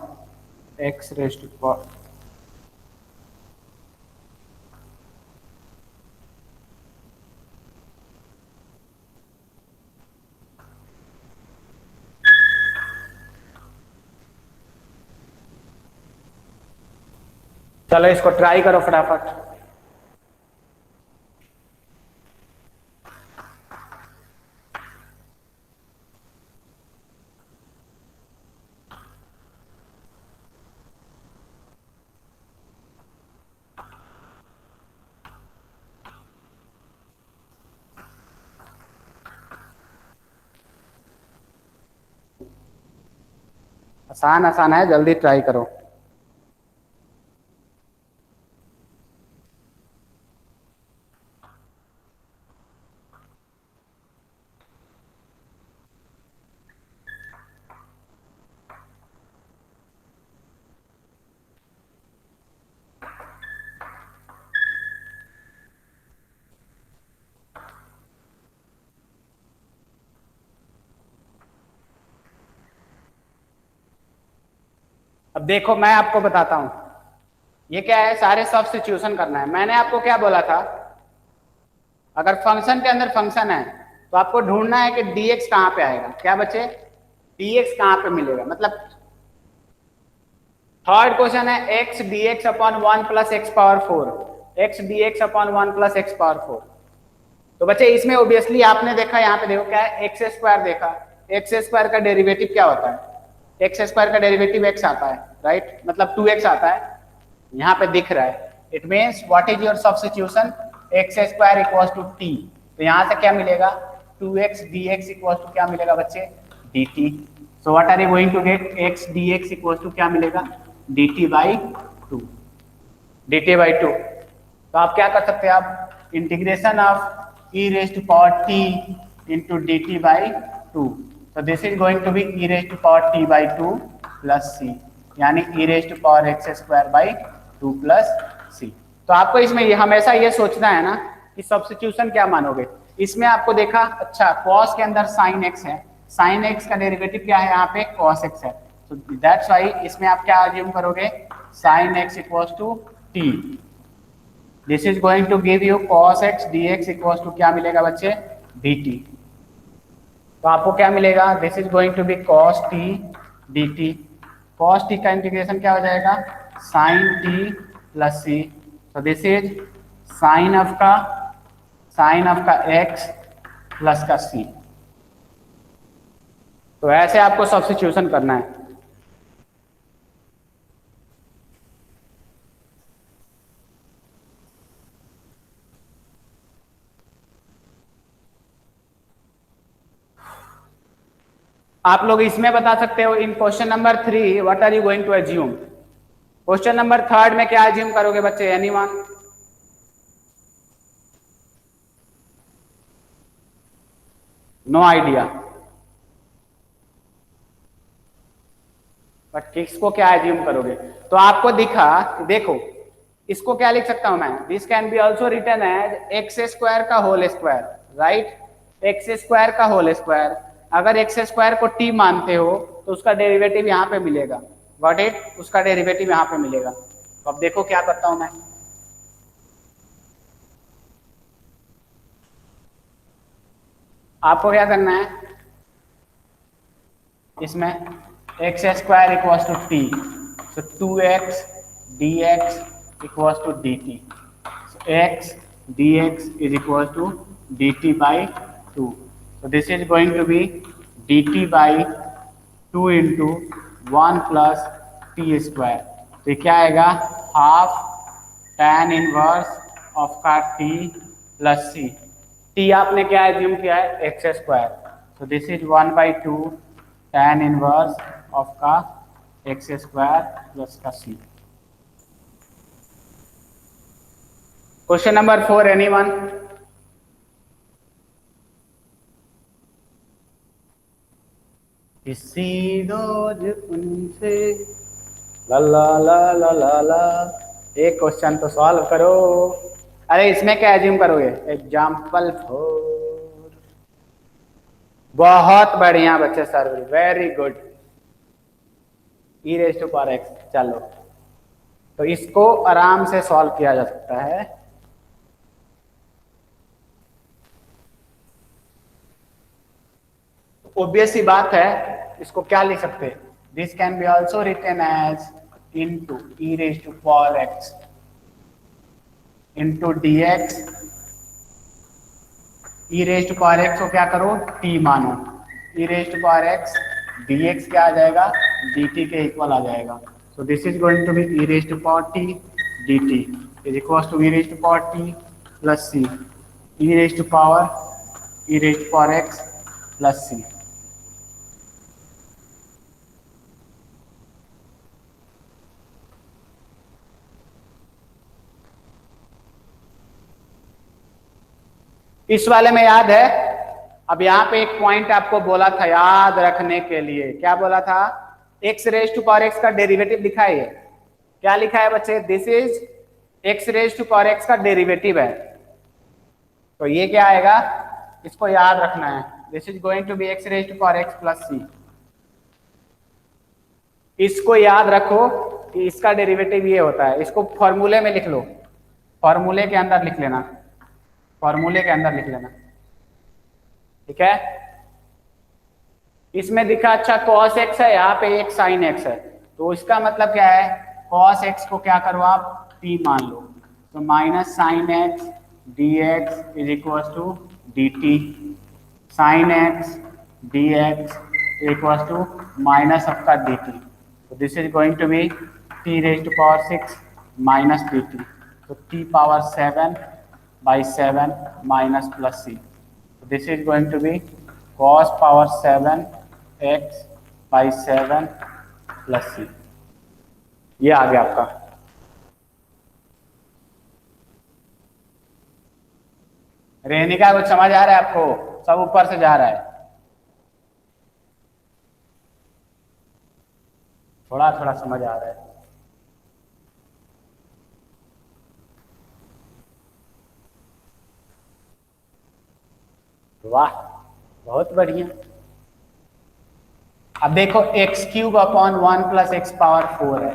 चलो इसको ट्राई करो फटाफट। आसान आसान है, जल्दी ट्राई करो। अब देखो मैं आपको बताता हूं, ये क्या है, सारे सब्स्टिट्यूशन करना है। मैंने आपको क्या बोला था, अगर फंक्शन के अंदर फंक्शन है तो आपको ढूंढना है कि dx कहां पे आएगा। क्या बचे, dx कहां पे मिलेगा, मतलब थर्ड क्वेश्चन है x dx upon 1 plus x power 4, x dx upon 1 plus x power 4। तो बच्चे इसमें ओबियसली आपने देखा, यहाँ पे देखो क्या है, एक्स स्क्वायर देखा, एक्स स्क्वायर का डेरिवेटिव क्या होता है, एक्स स्क्वायर का डेरिवेटिव एक्स आता है, राइट, मतलब 2x आता है, यहाँ पे दिख रहा है। It means what is your substitution, x square equals to t, तो यहाँ से क्या मिलेगा, 2x dx इक्वल्स टू क्या मिलेगा बच्चे, dt। So what are you going to get, x dx equals to क्या मिलेगा, dt बाई 2, dt बाई 2। तो आप क्या कर सकते हैं, आप integration of e raised to power t into dt by 2, so this is going to be e raised to power t by 2 plus c, यानी e raised to power x square by 2 plus c। तो आपको इसमें ये हमेशा ये सोचना है ना कि सब्स्टिट्यूशन क्या मानोगे। इसमें आपको देखा, अच्छा cos के अंदर sin x है, sin x का डेरिवेटिव क्या है, यहाँ पे cos x है, तो दैट्स वाई इसमें आप क्या अज्यूम करोगे, sin x equals to t। This is going to give you cos x dx equals to क्या मिलेगा बच्चे, dt। तो आपको क्या मिलेगा, this is going to be cos t dt। cos t का इंटीग्रेशन क्या हो जाएगा, sin t प्लस c, तो दिस इज sin ऑफ का x प्लस का c। तो ऐसे आपको सब्स्टिट्यूशन करना है। आप लोग इसमें बता सकते हो, in question number 3 what are you going to assume, question number 3 में क्या अज्यूम करोगे बच्चे, एनीवन, नो आइडिया, बट किसको क्या अज्यूम करोगे। तो आपको दिखा, देखो इसको क्या लिख सकता हूं मैं, this can be also written as x square का whole square, right, x square का होल स्क्वायर। अगर एक्स स्क्वायर को टी मानते हो तो उसका डेरिवेटिव यहाँ पे मिलेगा, गॉट इट, उसका डेरिवेटिव यहाँ पे मिलेगा। तो अब देखो क्या करता हूं मैं, आपको क्या करना है, इसमें x square equals to t, so 2x dx equals to dt, so x dx is equals to dt by 2, so this is going to be dt by 2 into 1 plus t square। तो क्या आएगा, हाफ tan इनवर्स ऑफ का t प्लस c, t आपने क्या एज्यूम किया है, x square, so this is 1 by 2 tan inverse of का एक्स स्क्वायर प्लस का c। क्वेश्चन नंबर 4 एनीवन, किसी रोज उनसे ला ला ला ला ला ला, एक क्वेश्चन तो सॉल्व करो। अरे इसमें क्या एज्यूम करोगे, एग्जाम्पल 4, बहुत बढ़िया बच्चे sir, very good, e raise to power x. चलो तो इसको आराम से सॉल्व किया जा सकता है। ऑब्वियस सी बात है, इसको क्या लिख सकते हैं, this can be also written as into e raise to power x into d x, e raise to power x को क्या करो, टी मानो, e raise to power x d x क्या आ जाएगा, डी टी के इक्वल आ जाएगा। So this is going to be e raise to power t d t is equal to e raise to power t plus c, e raise to power x plus सी। इस वाले में याद है, अब यहाँ पे एक पॉइंट आपको बोला था याद रखने के लिए, क्या बोला था, x raise to power x का डेरिवेटिव लिखा है, क्या लिखा है बच्चे, this is x raise to power x का डेरिवेटिव है, तो ये क्या आएगा, इसको याद रखना है, this is going to be x raise to power x plus c. इसको याद रखो कि इसका डेरिवेटिव ये होता है, इसको फॉर्मूले में लिख लो, फॉर्मूले के अंदर लिख लेना, फॉर्मूले के अंदर लिख लेना, ठीक है। इसमें दिखा अच्छा cos x है, यहाँ पे एक sin x है, तो इसका मतलब क्या है, cos x को क्या करो आप t मान लो, तो minus sine x d x is equal to d t, sine x d x equal to minus आपका डी टी, तो this is going to be t raise to power 6 minus d t, तो t power 7/7 minus plus c, this is going to be cos power 7x/7 plus c. ये आ गया आपका। रेनिका कुछ समझ आ रहा है आपको? सब ऊपर से जा रहा है, थोड़ा थोड़ा समझ आ रहा है। वाह, बहुत बढ़िया। अब देखो x³ upon 1 plus x power 4 है,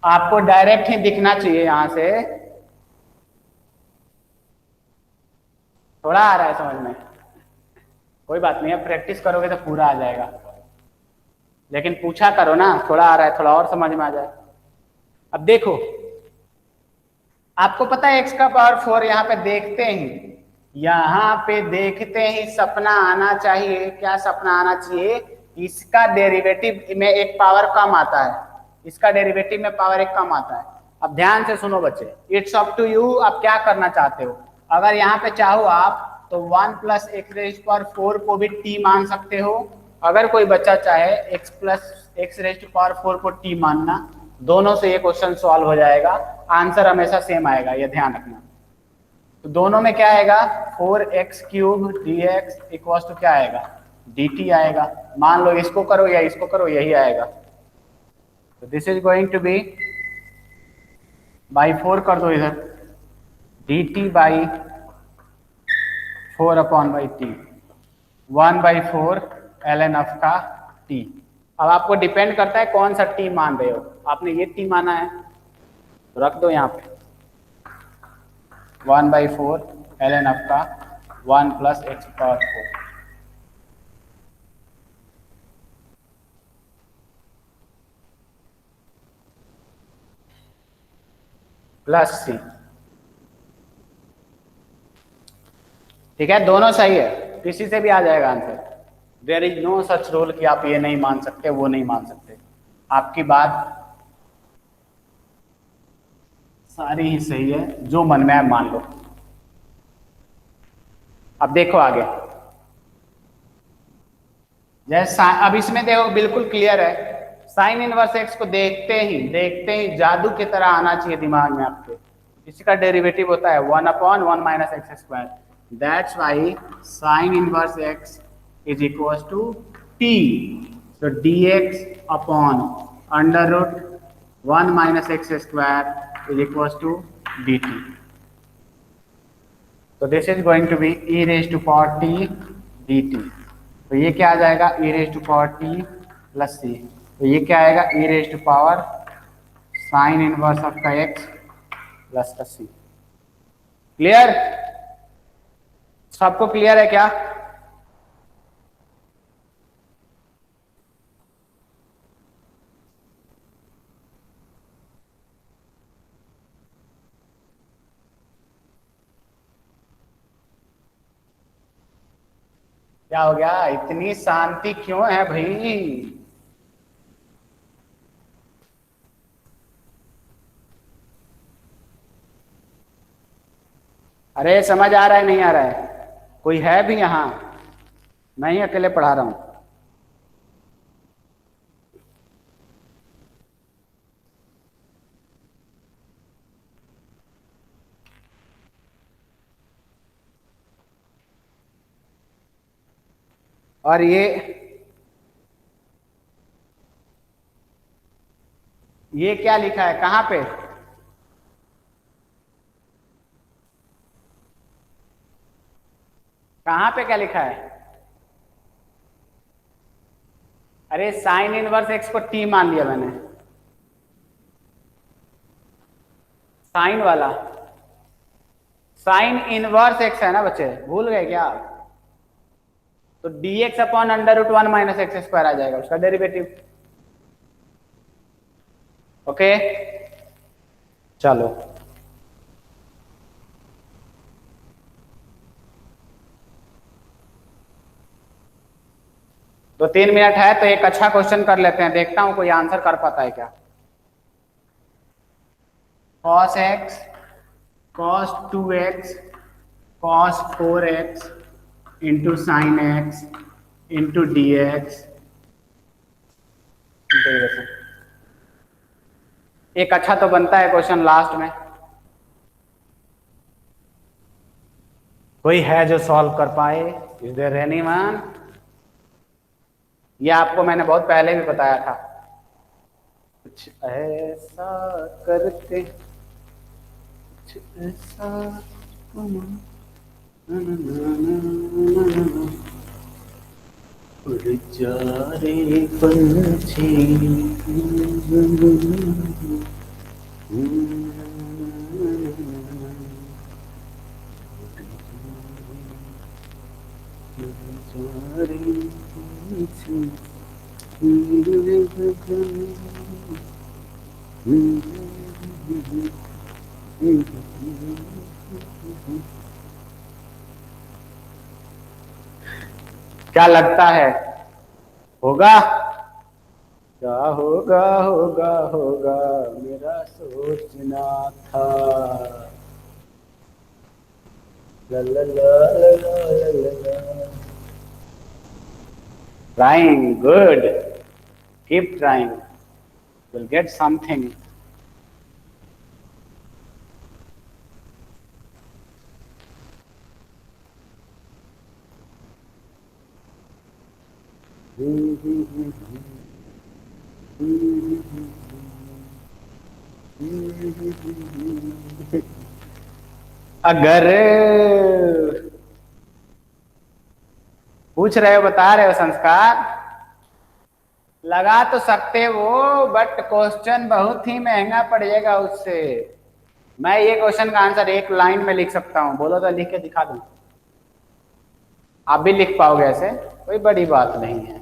आपको डायरेक्ट ही दिखना चाहिए, यहां से थोड़ा आ रहा है समझ में, कोई बात नहीं है, प्रैक्टिस करोगे तो पूरा आ जाएगा, लेकिन पूछा करो ना, थोड़ा आ रहा है थोड़ा और समझ में आ जाए। अब देखो, आपको पता है x का पावर 4, यहाँ पे देखते ही सपना आना चाहिए, क्या सपना आना चाहिए, इसका डेरिवेटिव में एक पावर कम आता है, इसका डेरिवेटिव में पावर एक कम आता है। अब ध्यान से सुनो बच्चे, इट्स अप टू यू, आप क्या करना चाहते हो। अगर यहाँ पे चाहो आप तो 1 प्लस एक्स रेज पावर 4 को भी t मान सकते हो, अगर कोई बच्चा चाहे x plus x raise power 4 को t मानना, दोनों से ये क्वेश्चन सॉल्व हो जाएगा, आंसर हमेशा सेम आएगा, ये ध्यान रखना। तो दोनों में क्या आएगा, 4x³ dx इक्वल्स टू क्या आएगा, dt आएगा। मान लो इसको करो या इसको करो, यही आएगा। तो this is going to be by 4 कर दो इधर, dt बाई 4 upon by t, 1/4 ln f का t। अब आपको डिपेंड करता है कौन सा t मान रहे हो, आपने ये t माना है तो रख दो यहाँ पे 1/4 ln f का 1 प्लस एक्स पावर 4 प्लस सी, ठीक है, दोनों सही है, किसी से भी आ जाएगा answer. There is no such rule कि आप ये नहीं मान सकते वो नहीं मान सकते, आपकी बात सारी ही सही है, जो मन में है मान लो। अब देखो आगे, जैसे अब इसमें देखो बिल्कुल क्लियर है, साइन इनवर्स एक्स को देखते ही जादू की तरह आना चाहिए दिमाग में आपके, इसका डेरिवेटिव होता है 1/1 minus x square, that's why sine inverse x is equal to t, so dx upon under root 1 minus x square is equal to dt, तो this is going to be e raise to power t dt, तो ये क्या आ जाएगा, e raise to power t plus c, तो ये क्या आएगा, e raise to power sine inverse of का x प्लस का सी। क्लियर, सबको क्लियर है क्या? क्या हो गया, इतनी शांति क्यों है भाई? अरे समझ आ रहा है नहीं आ रहा है? कोई है भी यहाँ? मैं ही अकेले पढ़ा रहा हूं। और ये क्या लिखा है, कहाँ पे? कहाँ पे क्या लिखा है? अरे साइन इनवर्स एक्स को टी मान लिया मैंने, साइन वाला साइन इनवर्स एक्स है ना बच्चे, भूल गए क्या? तो dx upon under root 1 minus x square आ जाएगा उसका डेरिवेटिव। ओके चलो, तो 3 मिनट है तो एक अच्छा क्वेश्चन कर लेते हैं, देखता हूं कोई आंसर कर पाता है क्या। cos x cos 2x cos 4x into sine x into d x. एक अच्छा तो बनता है क्वेश्चन लास्ट में, कोई है जो सॉल्व कर पाए? Is there anyone? ये आपको मैंने बहुत पहले भी बताया था, कुछ ऐसा करते कुछ ऐसा उड़ जा रे पंछी। क्या लगता है होगा? क्या होगा होगा होगा मेरा सोचना था। ला ला ला ला ला ला। Trying, good. Keep trying. You'll get something. अगर पूछ रहे हो, बता रहे हो संस्कार, लगा तो सकते हो बट क्वेश्चन बहुत ही महंगा पड़ेगा उससे। मैं ये क्वेश्चन का आंसर एक लाइन में लिख सकता हूं, बोलो तो लिख के दिखा दूं, आप भी लिख पाओगे, ऐसे कोई बड़ी बात नहीं है।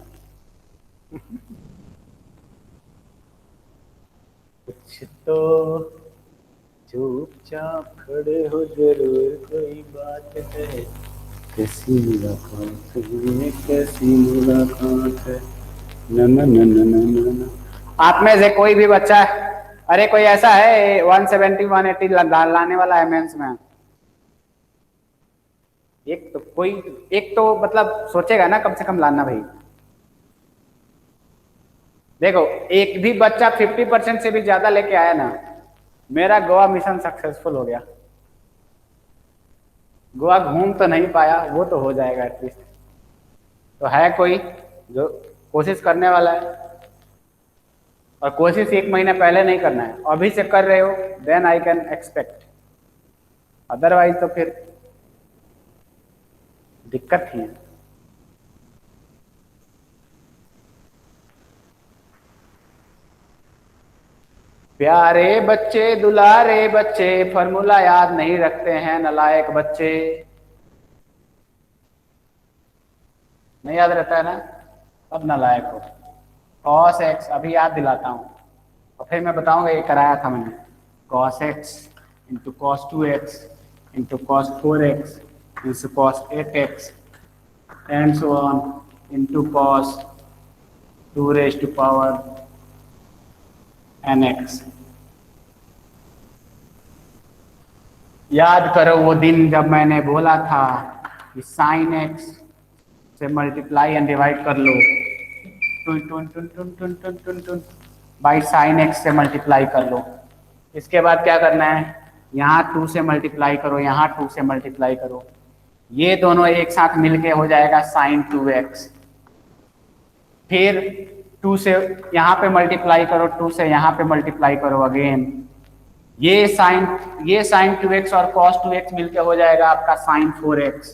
कुछ तो चुपचाप खड़े हो, जरूर कोई बात है, कैसी मुलाकात है, कैसी मुलाकात है। न न न न न न। आप में से कोई भी बच्चा, अरे कोई ऐसा है 170 180 लाने वाला है मेंस में? एक तो कोई, एक तो मतलब सोचेगा ना कम से कम लाना भाई। देखो एक भी बच्चा 50% से भी ज्यादा लेके आया ना, मेरा गोवा मिशन सक्सेसफुल हो गया। गोवा घूम तो नहीं पाया, वो तो हो जाएगा एटलीस्ट। तो है कोई जो कोशिश करने वाला है, और कोशिश 1 महीने पहले नहीं करना है, अभी से कर रहे हो then I can expect, otherwise तो फिर दिक्कत ही है। प्यारे बच्चे दुलारे बच्चे फॉर्मूला याद नहीं रखते हैं, नालायक बच्चे। नहीं याद रहता है ना, अब नालायक हो। cos x अभी याद दिलाता हूं, और फिर मैं बताऊंगा ये कराया था मैंने। cos x into cos 2x into cos 4x into cos 8x and so on into cos 2 raised to power nx। याद करो वो दिन जब मैंने बोला था कि साइन एक्स से मल्टीप्लाई एंड डिवाइड कर लो, टुन टुन टुन टुन टुन टुन टुन टुन बाई साइन एक्स से मल्टीप्लाई कर लो। इसके बाद क्या करना है, यहाँ 2 से मल्टीप्लाई करो, यहाँ 2 से मल्टीप्लाई करो, ये दोनों एक साथ मिलके हो जाएगा साइन 2x। फिर 2 से यहाँ पे मल्टीप्लाई करो, 2 से यहाँ पे मल्टीप्लाई करो अगेन, ये साइन 2x और cos 2x मिलके हो जाएगा आपका साइन 4x।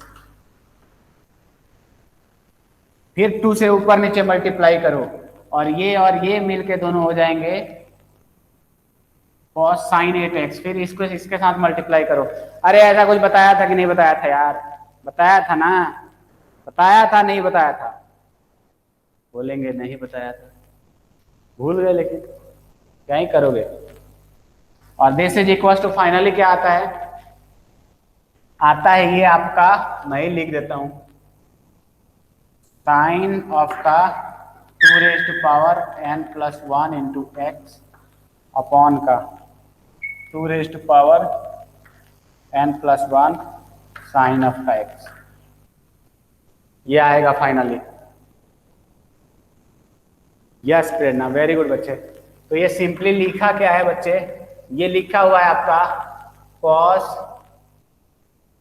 फिर 2 से ऊपर नीचे मल्टीप्लाई करो, और ये मिलके दोनों हो जाएंगे cos sin 8x। फिर इसको इसके साथ मल्टीप्लाई करो। अरे ऐसा कुछ बताया था कि नहीं बताया था यार? बताया था ना? बताया था नहीं बताया था? बोलेंगे नहीं बताया था, भूल गए, लेकिन क्या ही करोगे। और this is equal to finally क्या आता है? आता है ये आपका, मैं ही लिख देता हूं, साइन ऑफ का 2 raised to power n+1 into x upon का 2 raised to power n+1 sine of का एक्स। ये आएगा finally. Yes Prerna, very good बच्चे। तो ये सिंपली लिखा क्या है बच्चे? ये लिखा हुआ है आपका cos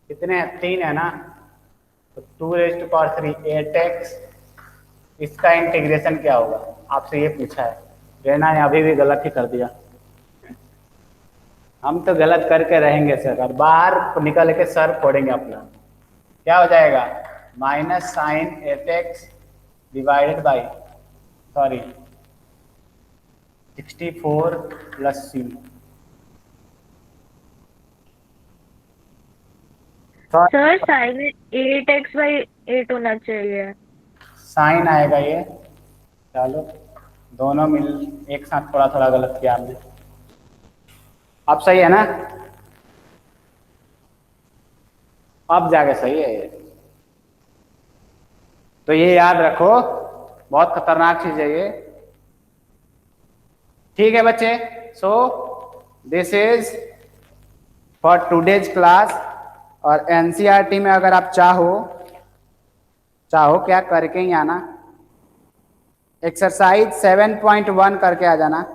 कितने हैं? 3 है ना, तो 2 raised to power 3 8x। इसका इंटीग्रेशन क्या होगा? आपसे ये पूछा है। प्रेरणा ने अभी भी गलत ही कर दिया। हम तो गलत करके रहेंगे सर, और बाहर निकल के सर फोड़ेंगे अपना। क्या हो जाएगा? Minus sine 8x divided by, sorry 64 plus c।
Sir sine 8x/8 होना चाहिए।
साइन आएगा ये, चलो दोनों मिल एक साथ, थोड़ा थोड़ा गलत किया हमने। अब सही है ना? अब जाके सही है ये। तो ये याद रखो, बहुत खतरनाक चीज है ये। ठीक है बच्चे, सो this is for today's class. और एनसीईआरटी में अगर आप चाहो क्या करके ही आना, एक्सरसाइज 7.1 करके आ जाना।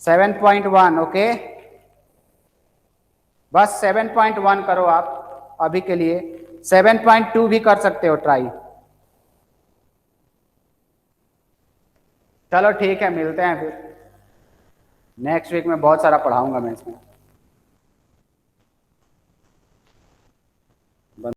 7.1 ओके, बस 7.1 करो आप अभी के लिए। 7.2 भी कर सकते हो ट्राई। चलो ठीक है, मिलते हैं फिर नेक्स्ट वीक में। बहुत सारा पढ़ाऊंगा मैं इसमें।